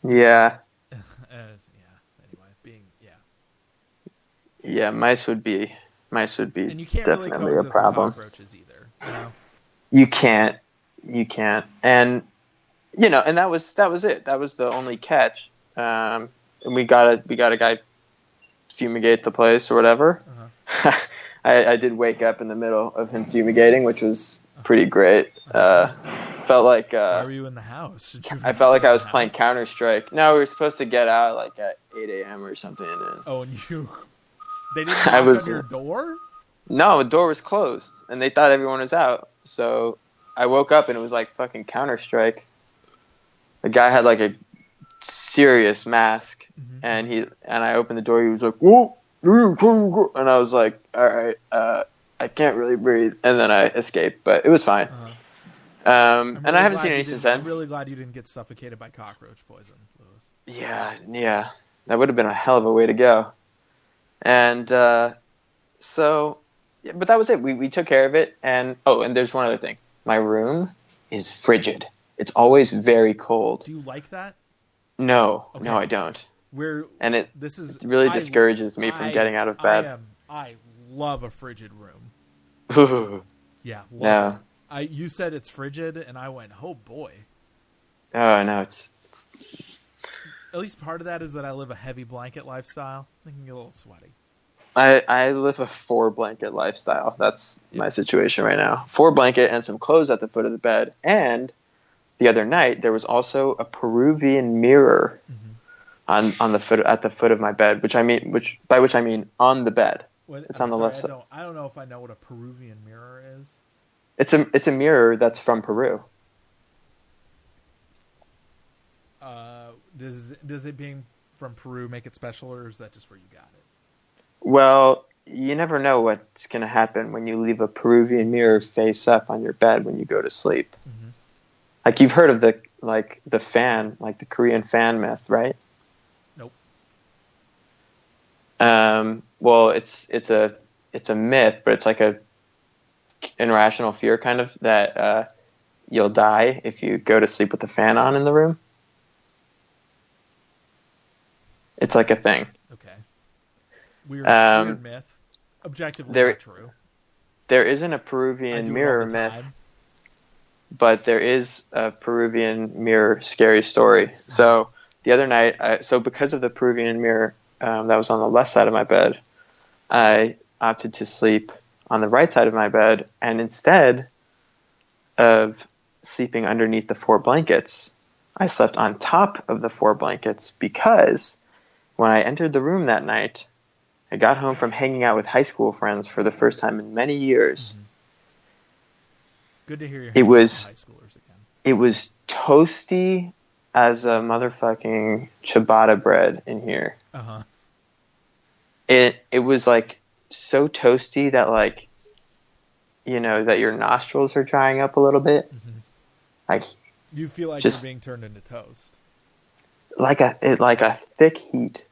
Yeah. Anyway, Yeah, mice would be and you can't definitely really coexist a problem. with cockroaches either. You know? You can't, and and that was it. That was the only catch. And we got a guy fumigate the place or whatever. I did wake up in the middle of him fumigating, which was pretty great. Felt like why were you in the house? I felt like I was playing Counter-Strike. No, we were supposed to get out at 8 a.m. or something. And they didn't knock on your door? No, the door was closed, and they thought everyone was out. So I woke up, and it was like fucking Counter-Strike. The guy had a serious mask, and I opened the door. He was like, "Whoa!" And I was like, "All right, I can't really breathe." And then I escaped, but it was fine. And I haven't seen any since then. I'm really glad you didn't get suffocated by cockroach poison, Lewis. Yeah, that would have been a hell of a way to go. And but that was it. We took care of it. And there's one other thing. My room is frigid. It's always very cold. Do you like that? No, okay. No, I don't. It really discourages me from getting out of bed. I love a frigid room. Yeah. No. You said it's frigid, and I went, oh boy. Oh no, it's. At least part of that is that I live a heavy blanket lifestyle. I can get a little sweaty. I live a 4-blanket lifestyle. That's my situation right now. 4 blanket and some clothes at the foot of the bed. And the other night there was also a Peruvian mirror at the foot of my bed, by which I mean on the bed. It's on the left side. I don't know if I know what a Peruvian mirror is. It's a mirror that's from Peru. Does it being from Peru make it special, or is that just where you got it? Well, you never know what's going to happen when you leave a Peruvian mirror face up on your bed when you go to sleep. You've heard of the fan, the Korean fan myth, right? Nope. Well, it's a myth, but it's a irrational fear kind of that you'll die if you go to sleep with the fan on in the room. It's a thing. Okay. Weird myth. Objectively not true. There isn't a Peruvian mirror myth, but there is a Peruvian mirror scary story. So the other night, because of the Peruvian mirror that was on the left side of my bed, I opted to sleep on the right side of my bed, and instead of sleeping underneath the 4 blankets, I slept on top of the 4 blankets because when I entered the room that night, I got home from hanging out with high school friends for the first time in many years. Good to hear you're hanging out with high schoolers again. It was toasty as a motherfucking ciabatta bread in here. It was so toasty that that your nostrils are drying up a little bit. You feel like you're being turned into toast. Like a thick heat.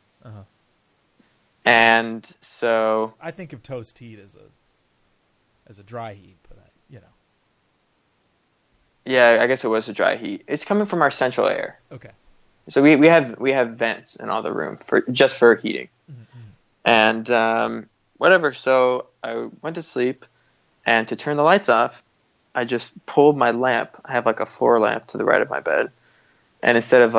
And so I think of toast heat as a dry heat, but Yeah, I guess it was a dry heat. It's coming from our central air. Okay. So we have vents in all the room for heating. And whatever. So I went to sleep, and to turn the lights off, I just pulled my lamp. I have a floor lamp to the right of my bed, and instead of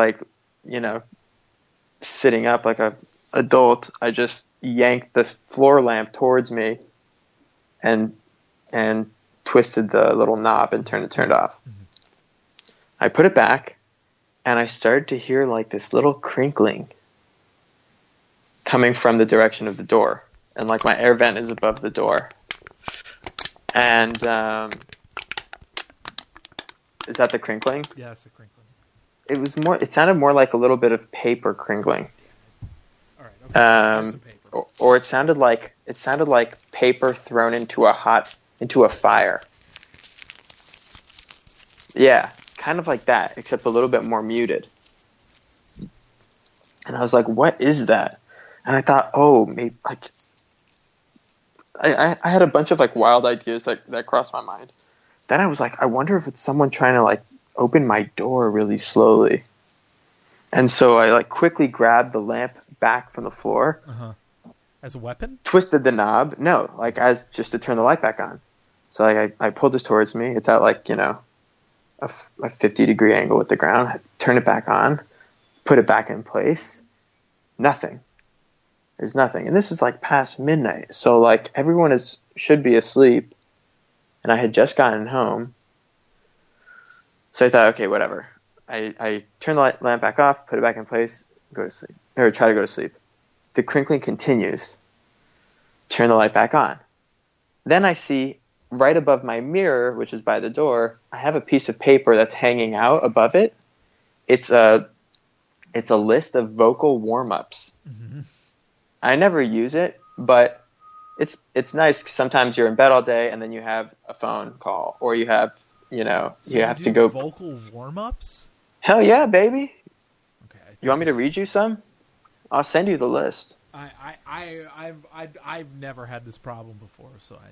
sitting up like a adult, I just yanked the floor lamp towards me and twisted the little knob and turned off. Mm-hmm. I put it back, and I started to hear like this little crinkling coming from the direction of the door. And like my air vent is above the door. And is that the crinkling? Yeah, it's a crinkling. It sounded more like a little bit of paper crinkling. All right. Okay. Some paper. Or it sounded like paper thrown into a fire. Yeah, kind of like that, except a little bit more muted. And I was like, "What is that?" And I thought, "Oh, maybe like." I had a bunch of like wild ideas that crossed my mind. Then I was like, I wonder if it's someone trying to like open my door really slowly. And so I like quickly grabbed the lamp back from the floor. Uh-huh. As a weapon? Twisted the knob. No, like as just to turn the light back on. So like I pulled this towards me. It's at like, a 50-degree angle with the ground. I turn it back on, put it back in place. Nothing. There's nothing. And this is like past midnight. So like everyone should be asleep. And I had just gotten home. So I thought, okay, whatever. I turn the lamp back off, put it back in place, go to sleep. Or try to go to sleep. The crinkling continues. Turn the light back on. Then I see right above my mirror, which is by the door, I have a piece of paper that's hanging out above it. It's a list of vocal warm-ups. Mm-hmm. I never use it, but it's nice. Sometimes you're in bed all day and then you have a phone call, or you have, you have to go. Vocal warm-ups? Hell yeah, baby. Okay. You want me to read you some? I'll send you the list. I've never had this problem before, so I.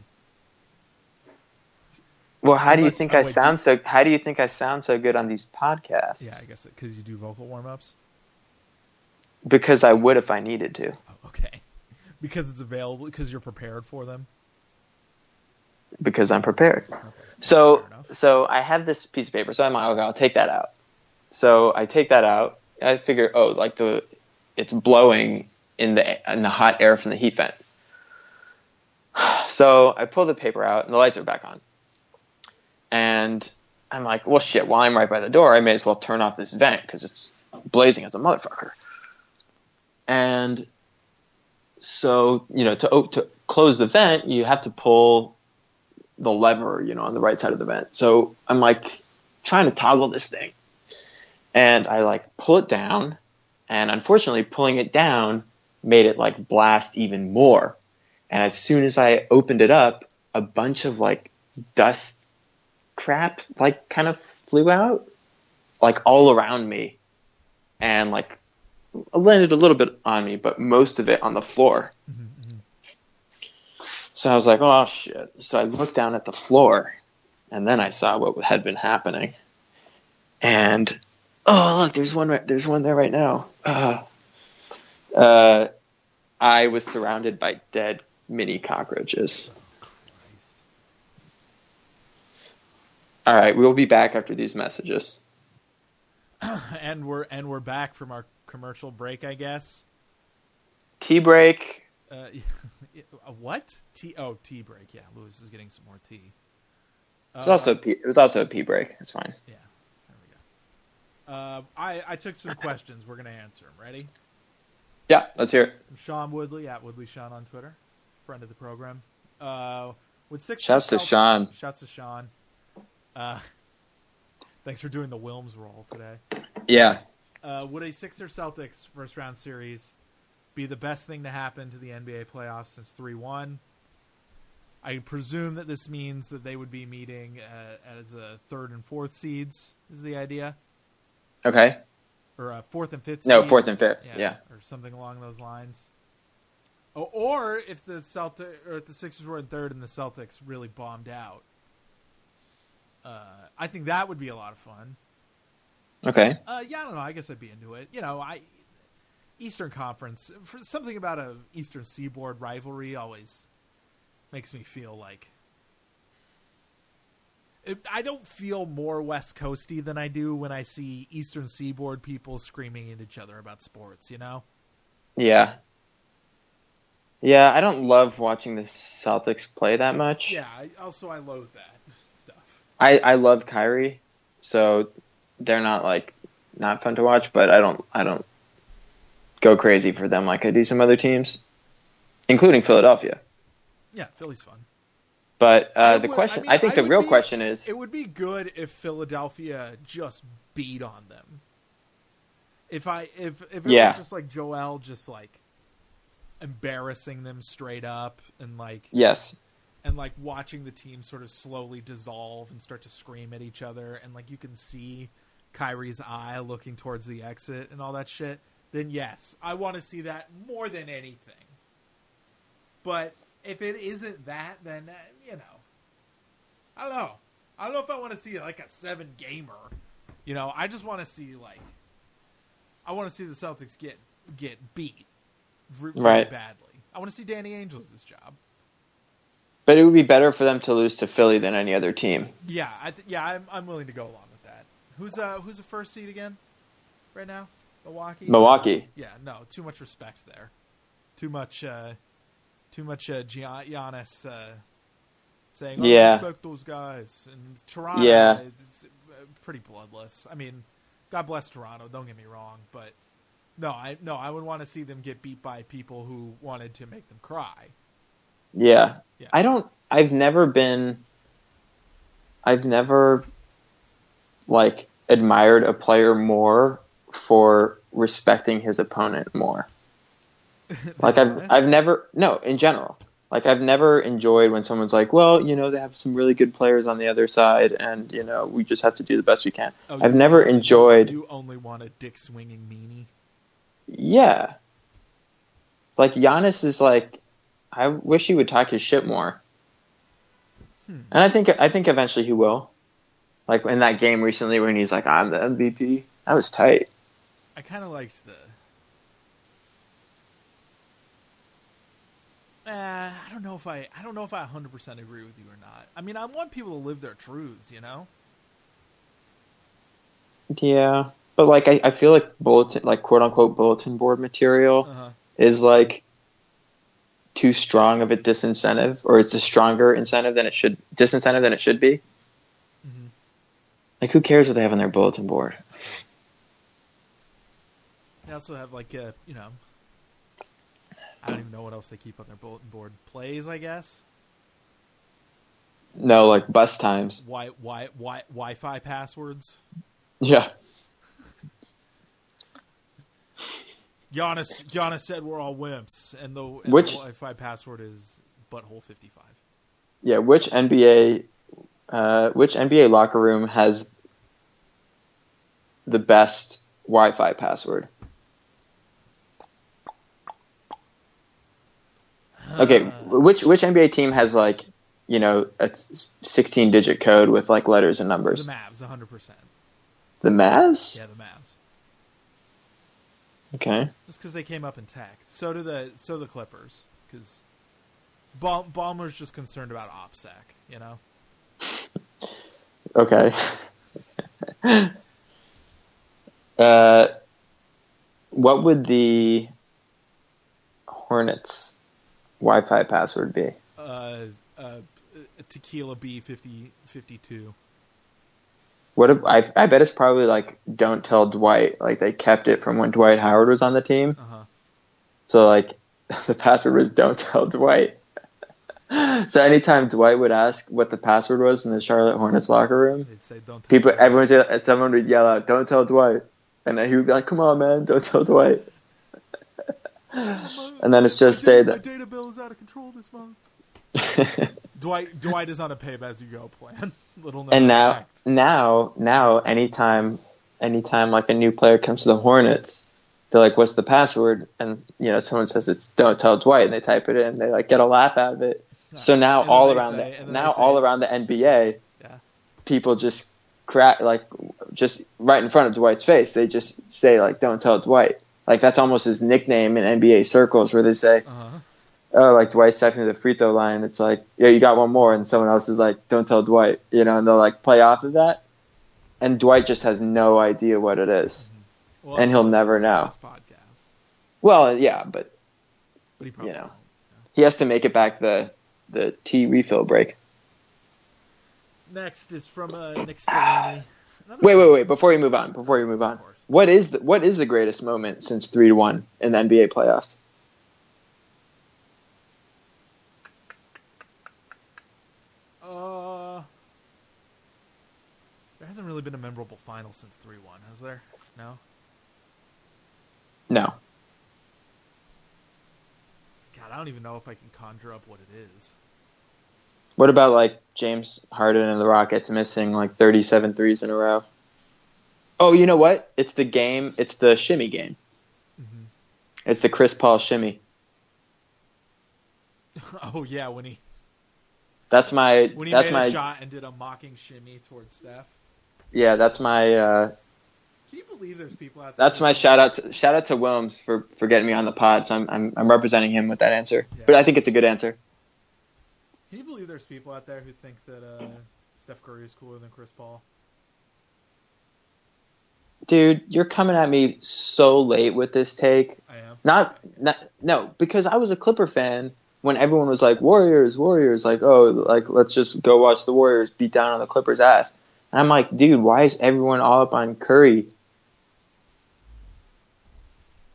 Well, how do you think I sound so good on these podcasts? Yeah, I guess because you do vocal warm-ups. Because I would if I needed to. Oh, okay. Because it's available, because you're prepared for them? Because I'm prepared. Okay. So I have this piece of paper, so I'm like, okay, I'll take that out. So I take that out. I figure, it's blowing in the hot air from the heat vent. So I pull the paper out, and the lights are back on. And I'm like, well, shit, while I'm right by the door, I may as well turn off this vent, because it's blazing as a motherfucker. And so, to close the vent, you have to pull the lever, on the right side of the vent. So I'm like trying to toggle this thing, and I like pull it down, and unfortunately pulling it down made it like blast even more. And as soon as I opened it up, a bunch of like dust crap like kind of flew out like all around me, and like landed a little bit on me, but most of it on the floor. Mm-hmm. So I was like, oh shit. So I looked down at the floor, and then I saw what had been happening. And oh look, there's one there right now. I was surrounded by dead mini cockroaches. Oh, Christ. All right, we'll be back after these messages. And we're back from our commercial break, I guess. Tea break. What? Tea break. Yeah, Lewis is getting some more tea. It was also a pee break. It's fine. Yeah, there we go. I took some questions. We're gonna answer them. Ready? Yeah, let's hear it. Sean Woodley at Woodley Sean on Twitter, friend of the program. Shouts to Sean. Shouts to Sean. Thanks for doing the Wilmes roll today. Yeah. Would a Sixers Celtics first round series be the best thing to happen to the NBA playoffs since 3-1? I presume that this means that they would be meeting as a third and fourth seeds, is the idea. Okay. Or fourth and fifth seeds. No, fourth and fifth, yeah. Or something along those lines. Or if the Sixers were in third and the Celtics really bombed out. I think that would be a lot of fun. Okay. Yeah, I don't know. I guess I'd be into it. Eastern Conference, something about a Eastern Seaboard rivalry always makes me feel like I don't feel more West Coasty than I do when I see Eastern Seaboard people screaming at each other about sports. Yeah. Yeah, I don't love watching the Celtics play that much. Yeah, I loathe that stuff. I love Kyrie, so they're not fun to watch, but I don't go crazy for them like I do some other teams, including Philadelphia. Yeah, Philly's fun. But I think the real question is, it would be good if Philadelphia just beat on them. If it was just like Joel just like embarrassing them straight up and like yes, and like watching the team sort of slowly dissolve and start to scream at each other, and like you can see Kyrie's eye looking towards the exit and all that shit, then yes, I want to see that more than anything. But if it isn't that, then I don't know. I don't know if I want to see like a 7-gamer. I just want to see I want to see the Celtics get beat really badly. I want to see Danny Ainge's job. But it would be better for them to lose to Philly than any other team. Yeah, I'm willing to go along with that. Who's the first seed again? Right now, Milwaukee. Yeah, no, too much respect there. Too much Giannis saying, I respect those guys. And Toronto, it's pretty bloodless. I mean, God bless Toronto, don't get me wrong, but no, I would want to see them get beat by people who wanted to make them cry. Yeah. I've never admired a player more for respecting his opponent more. In general. I've never enjoyed when someone's like, well, they have some really good players on the other side, and, we just have to do the best we can. I've never enjoyed... You only want a dick-swinging meanie? Yeah. Giannis is I wish he would talk his shit more. And I think eventually he will. In that game recently when he's like, I'm the MVP. That was tight. I kind of liked I don't know if I 100% agree with you or not. I mean, I want people to live their truths, Yeah, but I feel like bulletin, quote unquote bulletin board material is too strong of a disincentive, or it's a stronger disincentive than it should be. Mm-hmm. Who cares what they have on their bulletin board? They also have I don't even know what else they keep on their bulletin board. Plays, I guess. No, bus times. Wi-Fi passwords. Yeah. Giannis said we're all wimps, and the Wi-Fi password is butthole 55. Yeah, which NBA locker room has the best Wi-Fi password? Okay, which NBA team has a 16-digit code with letters and numbers? The Mavs, 100%. The Mavs? Yeah, the Mavs. Okay. Just because they came up in tech. So do the Clippers. Because Ballmer's just concerned about OPSEC, Okay. What would the Hornets Wi-Fi password be? Tequila B5052. What if, I bet it's probably don't tell Dwight. They kept it from when Dwight Howard was on the team. So the password was don't tell Dwight. So anytime Dwight would ask what the password was in the Charlotte Hornets locker room, they'd say don't tell Dwight. Someone would yell out, "Don't tell Dwight," and then he would be like, "Come on, man, don't tell Dwight." And then it's just say that my data bill is out of control this month. Dwight is on a pay-as-you-go plan. And now, anytime a new player comes to the Hornets, they're like, "What's the password?" And someone says it's "Don't tell Dwight," and they type it in. They get a laugh out of it. So now all around the NBA, people just crack just right in front of Dwight's face. They just say "Don't tell Dwight." That's almost his nickname in NBA circles, where they say, Dwight's stepping to the free throw line. It's yeah, you got one more. And someone else is don't tell Dwight, and they'll play off of that. And Dwight just has no idea what it is. Well, and he'll never know. Well, yeah, but he probably won't. he has to make it back the tea refill break. Next is from Nick Stellini. Wait! Before you move on, what is the greatest moment since 3-1 in the NBA playoffs? There hasn't really been a memorable final since 3-1, has there? No. No. God, I don't even know if I can conjure up what it is. What about like James Harden and the Rockets missing like 37 threes in a row? Oh, you know what? It's the game. It's the shimmy game. Mm-hmm. It's the Chris Paul shimmy. Oh yeah, when he made a shot and did a mocking shimmy towards Steph. Yeah, that's my. Can you believe there's people out there? That's my shout out to Wilmes for getting me on the pod. So I'm representing him with that answer. Yeah. But I think it's a good answer. Can you believe there's people out there who think that Steph Curry is cooler than Chris Paul? Dude, you're coming at me so late with this take. I am. No, because I was a Clipper fan when everyone was like Warriors, like let's just go watch the Warriors beat down on the Clippers' ass. And I'm like, dude, why is everyone all up on Curry?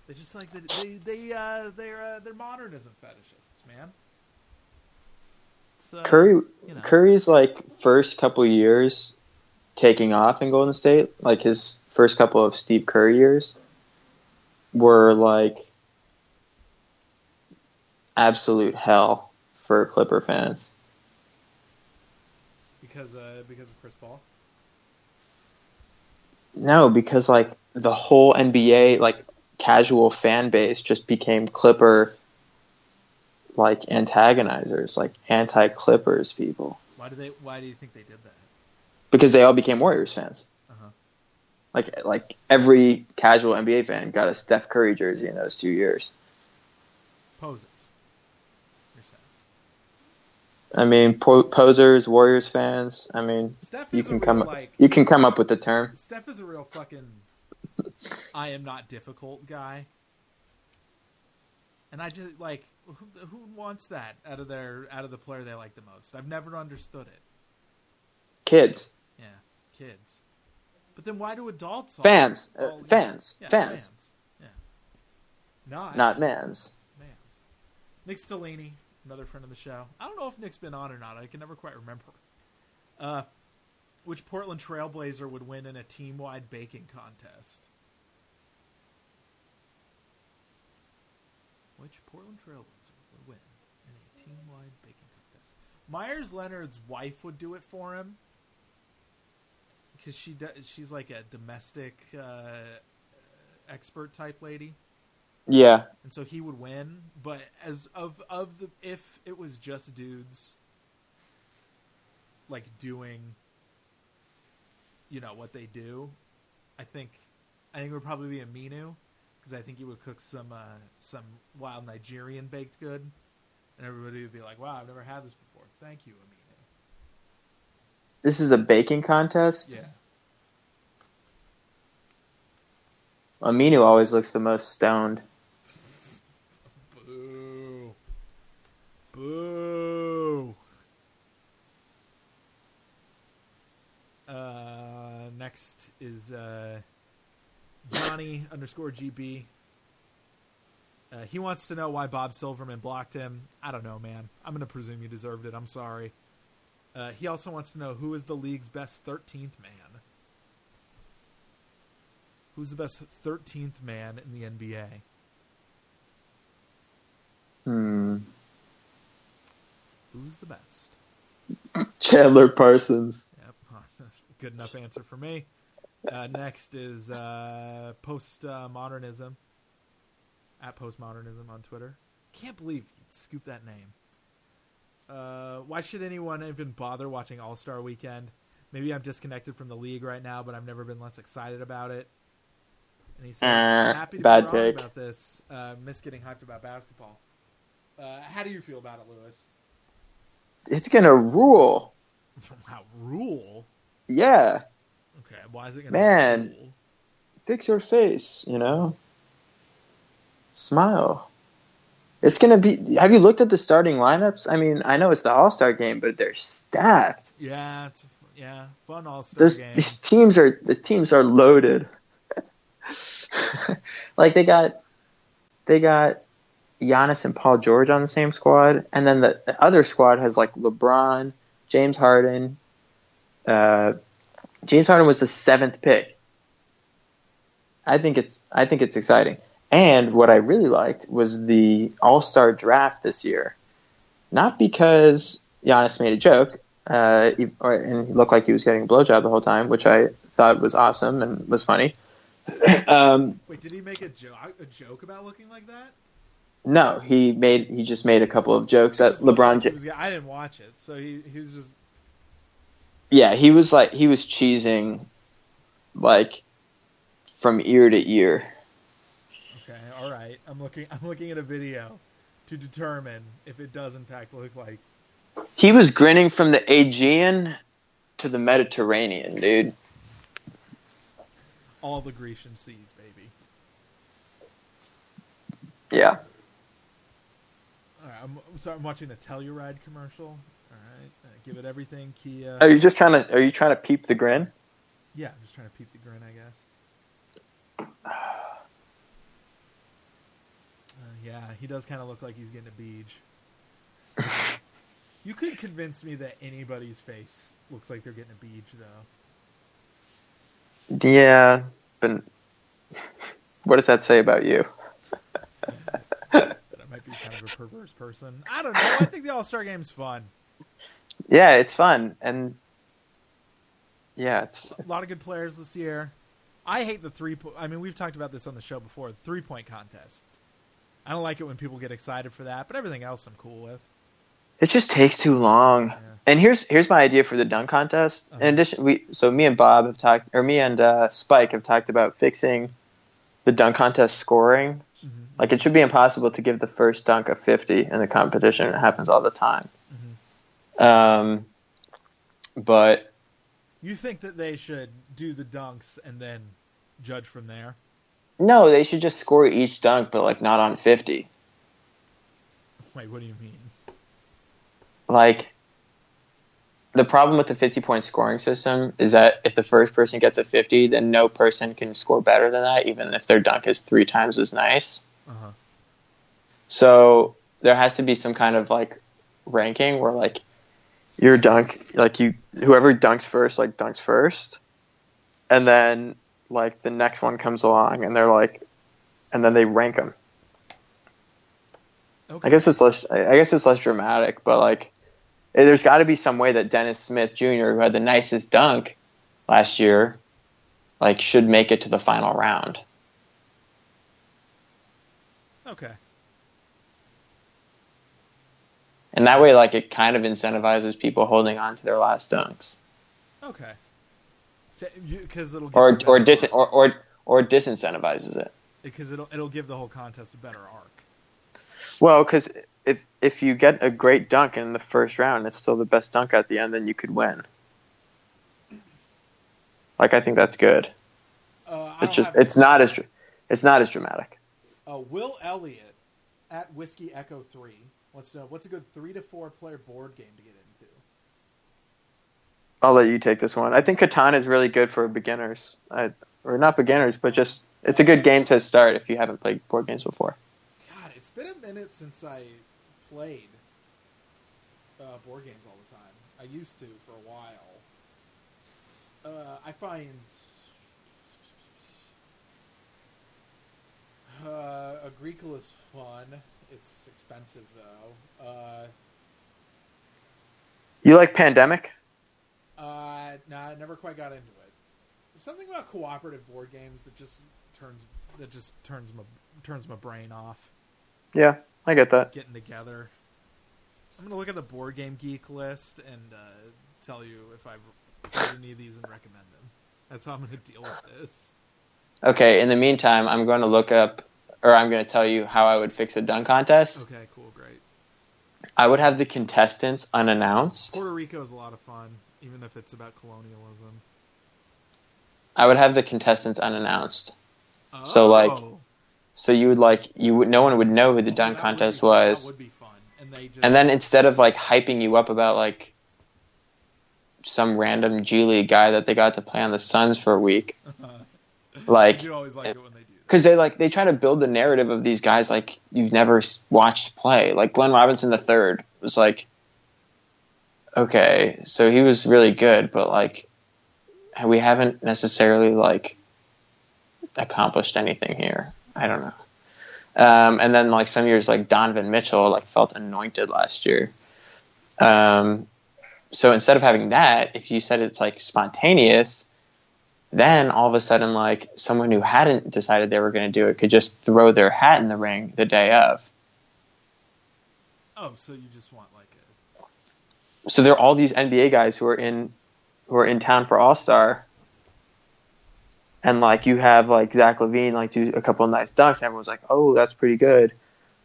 They just like they're modernism fetishists, man. Curry's like first couple years taking off in Golden State, like his first couple of Steve Kerr years, were like absolute hell for Clipper fans. Because of Chris Paul? No, because like the whole NBA like casual fan base just became Clipper like antagonizers, like anti-Clippers people. Why do you think they did that? Because they all became Warriors fans. Uh-huh. Like every casual NBA fan got a Steph Curry jersey in those 2 years. Posers. You're saying. I mean, posers, Warriors fans. I mean, you can come up with the term. Steph is a real fucking I am not difficult guy. And I just like who wants that out of the player they like the most? I've never understood it. Kids. Yeah, kids. But then why do adults? Fans. Fans. Yeah. Not mans. Nick Stellini, another friend of the show. I don't know if Nick's been on or not. I can never quite remember. Which Portland Trailblazer would win in a team-wide baking contest? Which Portland Trailblazer would win in a team-wide baking contest? Myers Leonard's wife would do it for him because she's like a domestic expert type lady. Yeah. And so he would win, but as of the if it was just dudes like doing what they do, I think it would probably be Aminu. Because I think he would cook some wild Nigerian baked good, and everybody would be like, "Wow, I've never had this before. Thank you, Aminu." This is a baking contest? Yeah. Aminu always looks the most stoned. Boo. Boo. Next is Johnny_GB. He wants to know why Bob Silverman blocked him. I don't know, man. I'm going to presume he deserved it. I'm sorry. He also wants to know who is the league's best 13th man. Who's the best 13th man in the NBA? Who's the best? Chandler Parsons. Yep. Good enough answer for me. Next is Postmodernism. At Postmodernism on Twitter. Can't believe you'd scoop that name. Why should anyone even bother watching All-Star Weekend? Maybe I'm disconnected from the league right now, but I've never been less excited about it. And he says, happy to be wrong take. About this. Miss getting hyped about basketball. How do you feel about it, Lewis? It's going to rule. Wow, rule? Yeah. Okay, why is it going to rule? Fix your face, Smile. It's going to be... Have you looked at the starting lineups? I mean, I know it's the All-Star game, but they're stacked. Yeah, it's fun All-Star game. These teams are loaded. Like they got Giannis and Paul George on the same squad, and then the other squad has like LeBron, James Harden. James Harden was the 7th pick. I think it's exciting. And what I really liked was the All-Star draft this year. Not because Giannis made a joke, and he looked like he was getting a blowjob the whole time, which I thought was awesome and was funny. Wait, did he make a joke about looking like that? No, he just made a couple of jokes at LeBron James. I didn't watch it, so he was just... Yeah, he was cheesing like from ear to ear. Okay, all right. I'm looking at a video to determine if it does in fact look like... He was grinning from the Aegean to the Mediterranean, dude. All the Grecian seas, baby. Yeah. All right, I'm watching the Telluride commercial. All right, give it everything, Kia. Are you trying to peep the grin? Yeah, I'm just trying to peep the grin, I guess. Yeah, he does kind of look like he's getting a beach. You could convince me that anybody's face looks like they're getting a beach, though. Yeah, but what does that say about you? That I might be kind of a perverse person. I don't know. I think the All-Star Game's fun. Yeah, it's fun, and yeah, it's a lot of good players this year. I hate the three-point. I mean, we've talked about this on the show before. The three-point contest. I don't like it when people get excited for that, but everything else I'm cool with. It just takes too long. Yeah. And here's my idea for the dunk contest. In addition, me and Bob have talked, or me and Spike have talked about fixing the dunk contest scoring. Mm-hmm. Like, it should be impossible to give the first dunk a 50 in the competition. It happens all the time. Mm-hmm. But you think that they should do the dunks and then judge from there? No, they should just score each dunk, but like not on 50. Wait, what do you mean? Like, the problem with the 50-point scoring system is that if the first person gets a 50, then no person can score better than that, even if their dunk is 3 times as nice. Uh-huh. So there has to be some kind of like ranking where like your dunk, like whoever dunks first, like dunks first, and then like the next one comes along and they're like, and then they rank them. Okay. I guess it's less dramatic, but like, there's got to be some way that Dennis Smith Jr., who had the nicest dunk last year, like should make it to the final round. Okay. And that way, like, it kind of incentivizes people holding on to their last dunks. Okay. Because it'll or disincentivizes it. Because it'll give the whole contest a better arc. Well, because if you get a great dunk in the first round, it's still the best dunk at the end, then you could win. Like, I think that's good. It's not as dramatic. Will Elliott at Whiskey Echo 3 wants to know what's a good 3 to 4 player board game to get into. I'll let you take this one. I think Catan is really good for beginners, or not beginners, but just it's a good game to start if you haven't played board games before. God, it's been a minute since I played board games all the time. I used to for a while. I find Agricola's fun. It's expensive though. You like Pandemic? Nah, I never quite got into it. There's something about cooperative board games that just turns my brain off. Yeah, I get that. Getting together. I'm gonna look at the Board Game Geek list and tell you if I've played any of these and recommend them. That's how I'm gonna deal with this. Okay. In the meantime, I'm going to look up, or I'm going to tell you how I would fix a dunk contest. Okay, cool, great. I would have the contestants unannounced. Puerto Rico is a lot of fun, even if it's about colonialism. I would have the contestants unannounced. Oh. So, like... So no one would know who the dunk contest was. That would be fun. And then instead of like hyping you up about like some random G League guy that they got to play on the Suns for a week, like, you always like it when they do. Because they try to build the narrative of these guys like you've never watched play. Like Glenn Robinson III was like, okay, so he was really good, but like we haven't necessarily like accomplished anything here. I don't know. And then like some years like Donovan Mitchell like felt anointed last year. So instead of having that, if you said it's like spontaneous, then all of a sudden like someone who hadn't decided they were going to do it could just throw their hat in the ring the day of. Oh, so you just want like So there are all these NBA guys who are in town for All-Star. And like you have like Zach LaVine like do a couple of nice dunks, and everyone's like, "Oh, that's pretty good."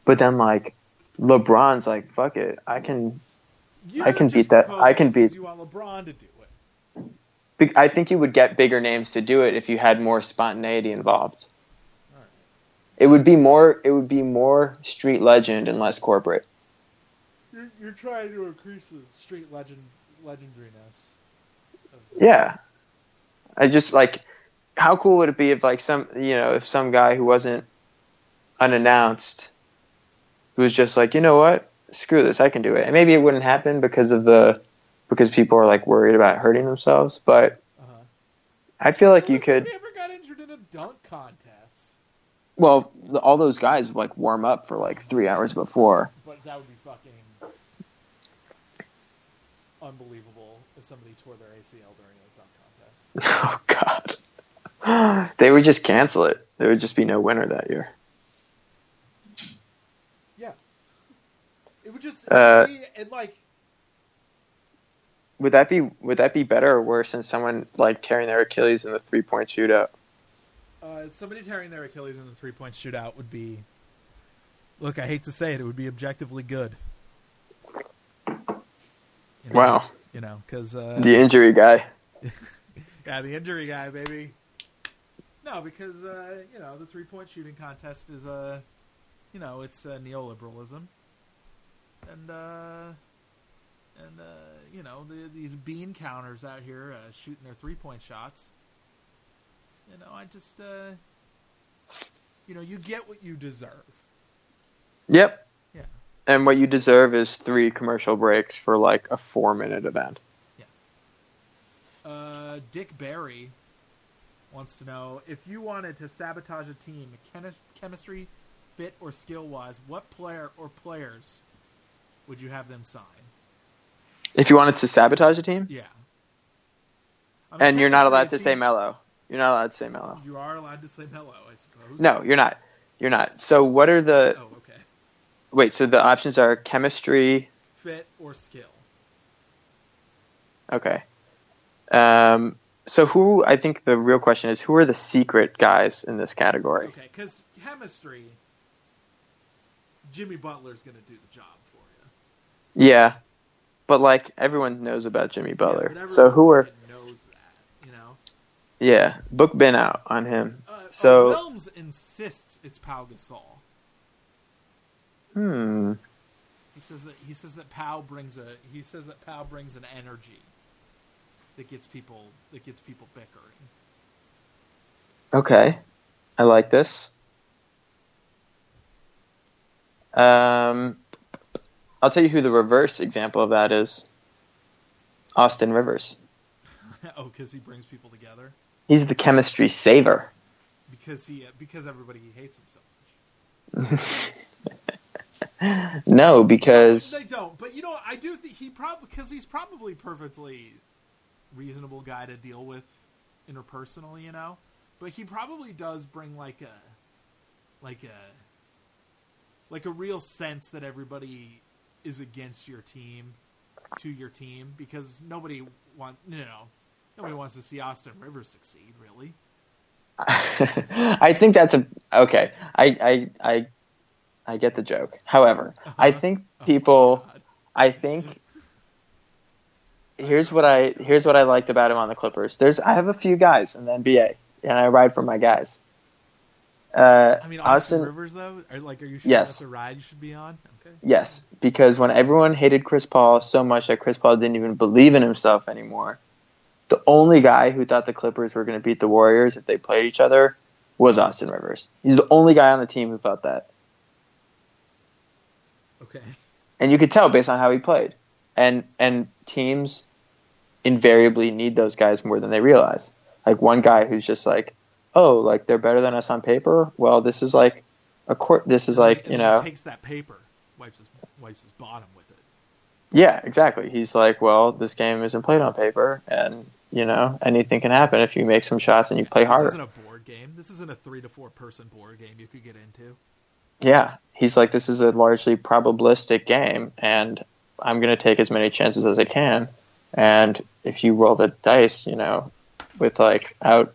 But then like LeBron's like, "Fuck it, I can beat that. I can beat." You want LeBron to do it. I think you would get bigger names to do it if you had more spontaneity involved. All right. It would be more street legend and less corporate. You're trying to increase the street legendariness. Yeah, I just like. How cool would it be if like if some guy who wasn't unannounced, who was just like, you know what, screw this, I can do it. And maybe it wouldn't happen because people are like worried about hurting themselves. But I feel like you could. Somebody ever got injured in a dunk contest? Well, all those guys like warm up for like 3 hours before. But that would be fucking unbelievable if somebody tore their ACL during a dunk contest. Oh God. They would just cancel it. There would just be no winner that year. Yeah. It would just Would that be better or worse than someone like tearing their Achilles in the 3-point shootout? Somebody tearing their Achilles in the 3-point shootout would be, look, I hate to say it, it would be objectively good. Wow. Because the injury guy. Yeah, the injury guy, baby. No, because the 3-point shooting contest is it's neoliberalism, and these bean counters out here shooting their 3-point shots. I just you get what you deserve. Yep. Yeah. And what you deserve is 3 commercial breaks for like a 4-minute event. Yeah. Dick Barry wants to know, if you wanted to sabotage a team, chemistry, fit, or skill-wise, what player or players would you have them sign? If you wanted to sabotage a team? Yeah. And you're not allowed to say Melo. You're not allowed to say Melo. You are allowed to say Melo, I suppose. No, you're not. You're not. So what are the... Oh, okay. Wait, so the options are chemistry... Fit, or skill. Okay. So I think the real question is, who are the secret guys in this category? Okay, because chemistry, Jimmy Butler's going to do the job for you. Yeah, but like everyone knows about Jimmy Butler. Yeah, so who are... knows that, Yeah, book bin out on him. So Wilmes insists it's Pau Gasol. He says that Pau brings an energy that gets people bickering. Okay, I like this. I'll tell you who the reverse example of that is. Austin Rivers. Oh, because he brings people together. He's the chemistry saver. Because everybody hates him so much. No, because they don't. But I do think because he's probably perfectly reasonable guy to deal with interpersonally, But he probably does bring like a real sense that everybody is against your team, to your team, because nobody wants to see Austin Rivers succeed, really. I think that's okay. I get the joke. However, I think people. I think here's what I liked about him on the Clippers. I have a few guys in the NBA, and I ride for my guys. I mean, Austin Austin Rivers though. Are you sure Yes. that's a ride you should be on? Okay. Yes, because when everyone hated Chris Paul so much that Chris Paul didn't even believe in himself anymore, the only guy who thought the Clippers were going to beat the Warriors if they played each other was Austin Rivers. He's the only guy on the team who thought that. Okay. And you could tell based on how he played. And teams invariably need those guys more than they realize. Like one guy who's just like, oh, like they're better than us on paper. Well, this is like this is like, and then he takes that paper, wipes his bottom with it. Yeah, exactly. He's like, well, this game isn't played on paper, and anything can happen if you make some shots and you play harder. This isn't a board game. This isn't a 3 to 4 person board game you could get into. Yeah, he's like, this is a largely probabilistic game, and I'm going to take as many chances as I can. And if you roll the dice, with like out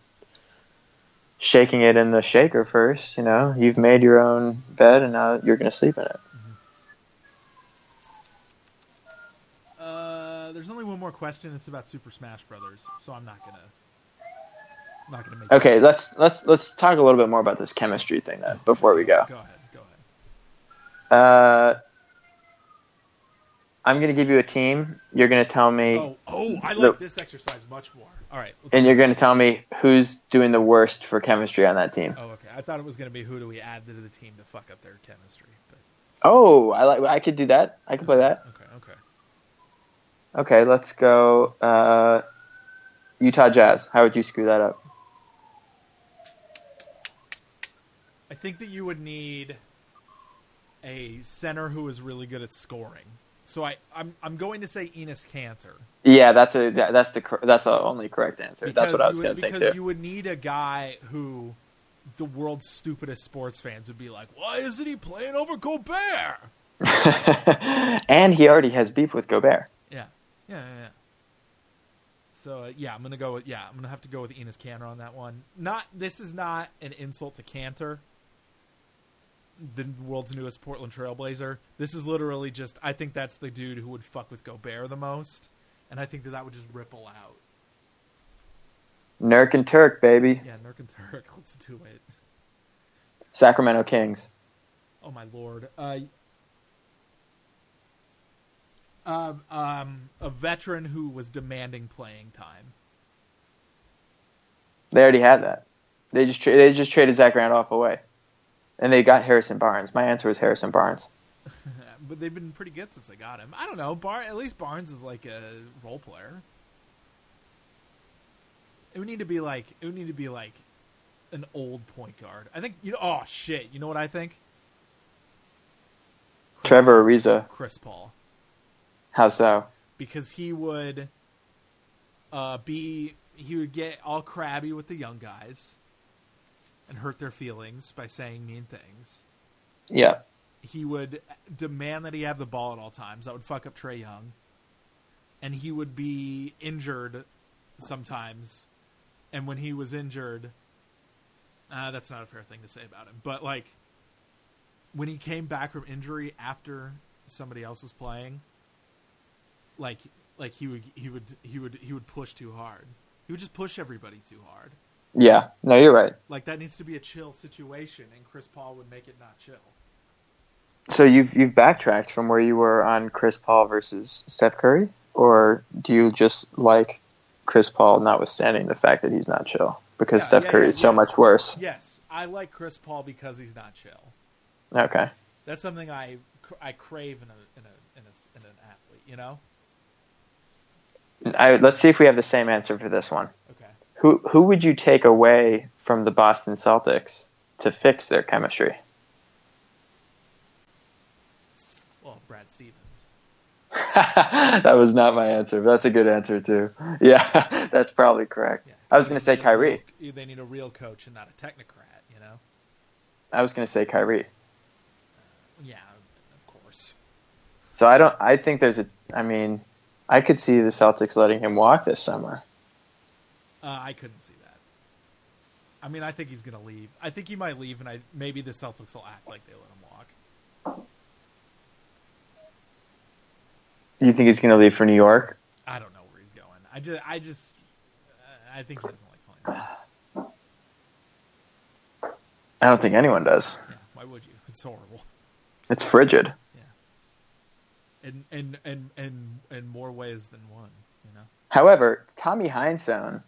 shaking it in the shaker first, you've made your own bed, and now you're going to sleep in it. There's only one more question. It's about Super Smash Brothers, so I'm not gonna make. Okay, let's talk a little bit more about this chemistry thing then before we go. Go ahead. I'm gonna give you a team. You're gonna tell me. Oh, I like this exercise much more. All right. And you're gonna tell me who's doing the worst for chemistry on that team. Oh, okay. I thought it was gonna be who do we add to the team to fuck up their chemistry. But... Oh, I could do that. I could play that. Okay, let's go Utah Jazz. How would you screw that up? I think that you would need a center who is really good at scoring. So I'm going to say Enes Kanter. Yeah, that's the only correct answer. That's what I was going to think too. Because you would need a guy who the world's stupidest sports fans would be like, why isn't he playing over Gobert? And he already has beef with Gobert. Yeah. So I'm gonna have to go with Enes Kanter on that one. This is not an insult to Kanter, the world's newest Portland Trailblazer. This is literally just, I think that's the dude who would fuck with Gobert the most, and I think that would just ripple out. Nurk and Turk, baby. Yeah, Nurk and Turk. Let's do it. Sacramento Kings. Oh my lord. A veteran who was demanding playing time. They already had that. They just traded Zach Randolph away, and they got Harrison Barnes. My answer was Harrison Barnes. But they've been pretty good since they got him. I don't know. At least Barnes is like a role player. It would need to be like an old point guard. I think Oh shit! You know what I think? Trevor Ariza. Chris Paul. How so? Because he would get all crabby with the young guys and hurt their feelings by saying mean things. Yeah. He would demand that he have the ball at all times. That would fuck up Trae Young. And he would be injured sometimes. And when he was injured, that's not a fair thing to say about him. But like when he came back from injury after somebody else was playing, like he would push too hard. He would just push everybody too hard. Yeah, no, you're right. Like that needs to be a chill situation, and Chris Paul would make it not chill. So you've backtracked from where you were on Chris Paul versus Steph Curry, or do you just like Chris Paul, notwithstanding the fact that he's not chill? Because Steph Curry is so much worse. Yes, I like Chris Paul because he's not chill. Okay, that's something I crave in an athlete. Let's see if we have the same answer for this one. Okay. Who would you take away from the Boston Celtics to fix their chemistry? Well, Brad Stevens. That was not my answer, but that's a good answer too. Yeah, that's probably correct. Yeah, I was going to say Kyrie. They need a real coach and not a technocrat, I was going to say Kyrie. Yeah, of course. So I think I could see the Celtics letting him walk this summer. I couldn't see that. I think he's going to leave. I think he might leave, and maybe the Celtics will act like they let him walk. Do you think he's going to leave for New York? I don't know where he's going. I think he doesn't like playing. I don't think anyone does. Yeah, why would you? It's horrible. It's frigid. Yeah. In more ways than one, you know. However, Tommy Heinsohn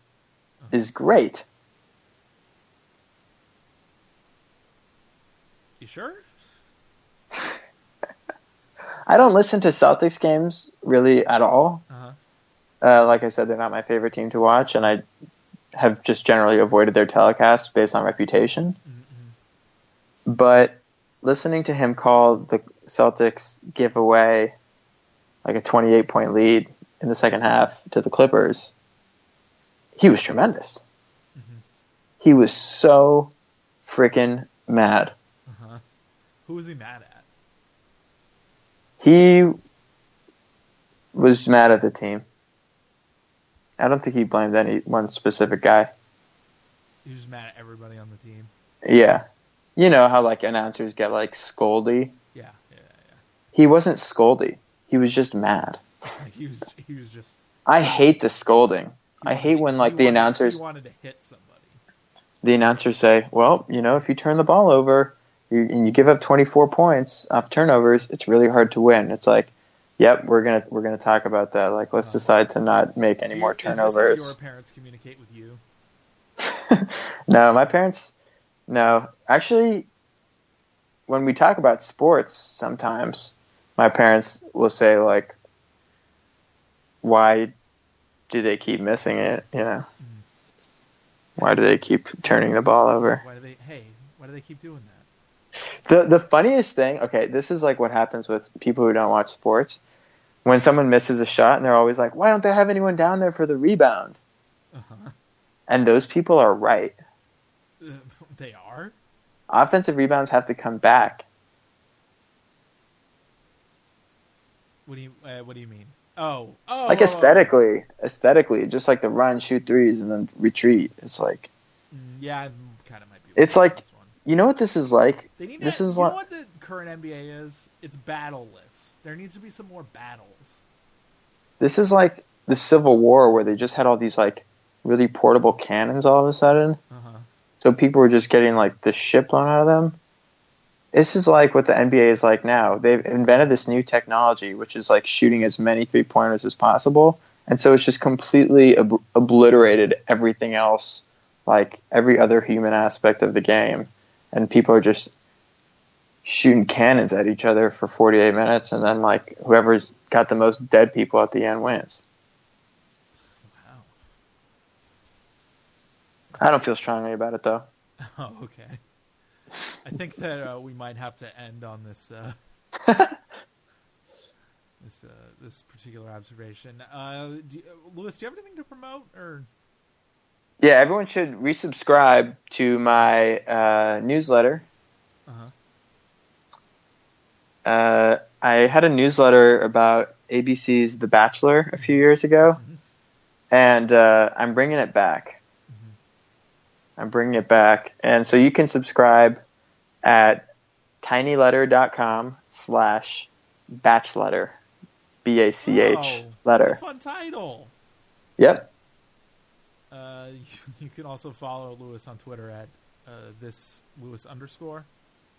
is great. You sure? I don't listen to Celtics games really at all. Like I said, they're not my favorite team to watch, and I have just generally avoided their telecasts based on reputation. Mm-hmm. But listening to him call the Celtics give away like a 28-point lead in the second half to the Clippers, he was tremendous. Mm-hmm. He was so freaking mad. Who was he mad at? He was mad at the team. I don't think he blamed any one specific guy. He was mad at everybody on the team. Yeah. You know how like announcers get like scoldy? Yeah. He wasn't scoldy. He was just mad. he was just... I hate the scolding. I hate when like the announcers... He wanted to hit somebody. The announcers say, well, you know, if you turn the ball over and you give up 24 points off turnovers, it's really hard to win. It's like, yep, we're gonna talk about that. Like, let's decide to not make any more turnovers. Is this how your parents communicate with you? No, my parents... No. Actually, when we talk about sports sometimes, my parents will say, like, why do they keep missing it, you know? Why do they keep turning the ball over? Why do they keep doing that? The funniest thing, okay, this is like what happens with people who don't watch sports. When someone misses a shot and they're always like, why don't they have anyone down there for the rebound? And those people are right. They are? Offensive rebounds have to come back. What do you mean? Oh, like aesthetically, just like the run, shoot threes, and then retreat. It's like, yeah, I kind of might be. It's like, you know what this is like? You know what the current NBA is? It's battleless. There needs to be some more battles. This is like the Civil War, where they just had all these like really portable cannons all of a sudden. So people were just getting like the shit blown out of them. This is like what the NBA is like now. They've invented this new technology, which is like shooting as many 3-pointers as possible. And so it's just completely obliterated everything else, like every other human aspect of the game. And people are just shooting cannons at each other for 48 minutes. And then like whoever's got the most dead people at the end wins. Wow. I don't feel strongly about it, though. Oh, okay. I think that we might have to end on this this particular observation. Lewis, do you have anything to promote? Or yeah, everyone should resubscribe to my newsletter. I had a newsletter about ABC's The Bachelor a few years ago, and I'm bringing it back. And so you can subscribe at tinyletter.com/batchletter. BACH letter. That's a fun title. Yep. You can also follow Lewis on Twitter at this Lewis _.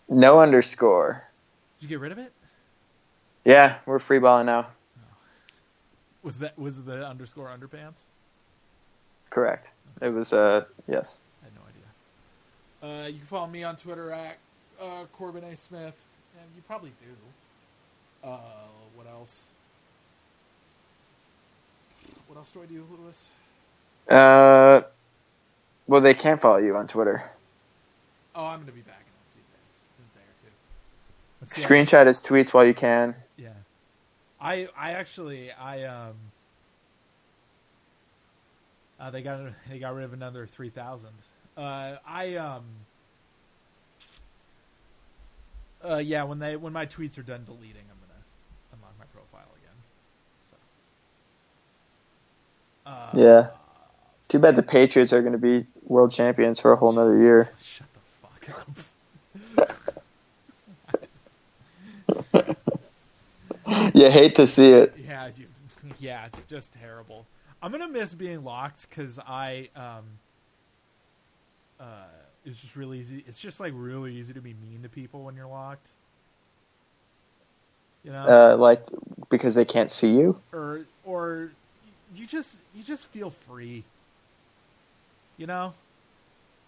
No underscore. Did you get rid of it? Yeah, we're freeballing now. Oh. Was the underscore underpants? Correct. It was yes. I had no idea. You can follow me on Twitter at Corbin A. Smith, and you probably do. What else? What else do I do, Lewis? Well, they can't follow you on Twitter. Oh, I'm going to be back in a few days. In a day or two. Screenshot his tweets while you can. Yeah. I actually they got rid of another 3,000. Yeah, when my tweets are done deleting, I'm gonna unlock my profile again. So. Yeah. Too bad the Patriots are going to be world champions for a whole nother year. Shut the fuck up. You hate to see it. Yeah, it's just terrible. I'm gonna miss being locked because it's just really easy. It's just like really easy to be mean to people when you're locked. You know, Like because they can't see you, or you just feel free. You know.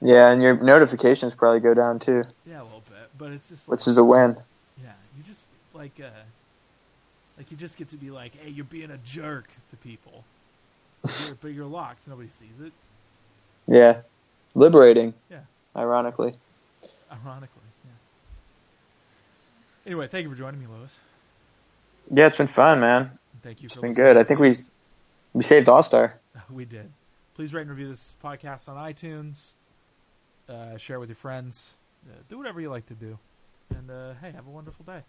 Yeah, and your notifications probably go down too. Yeah, a little bit, but it's just which is a win. Yeah, you just like you just get to be like, hey, you're being a jerk to people, but you're locked. So nobody sees it. Yeah, liberating. Yeah, ironically. Yeah. Anyway, thank you for joining me, Lewis. Yeah, it's been fun, man. Thank you. It's been good. I think we saved All-Star. We did. Please rate and review this podcast on iTunes. Share with your friends. Do whatever you like to do. And, hey, have a wonderful day.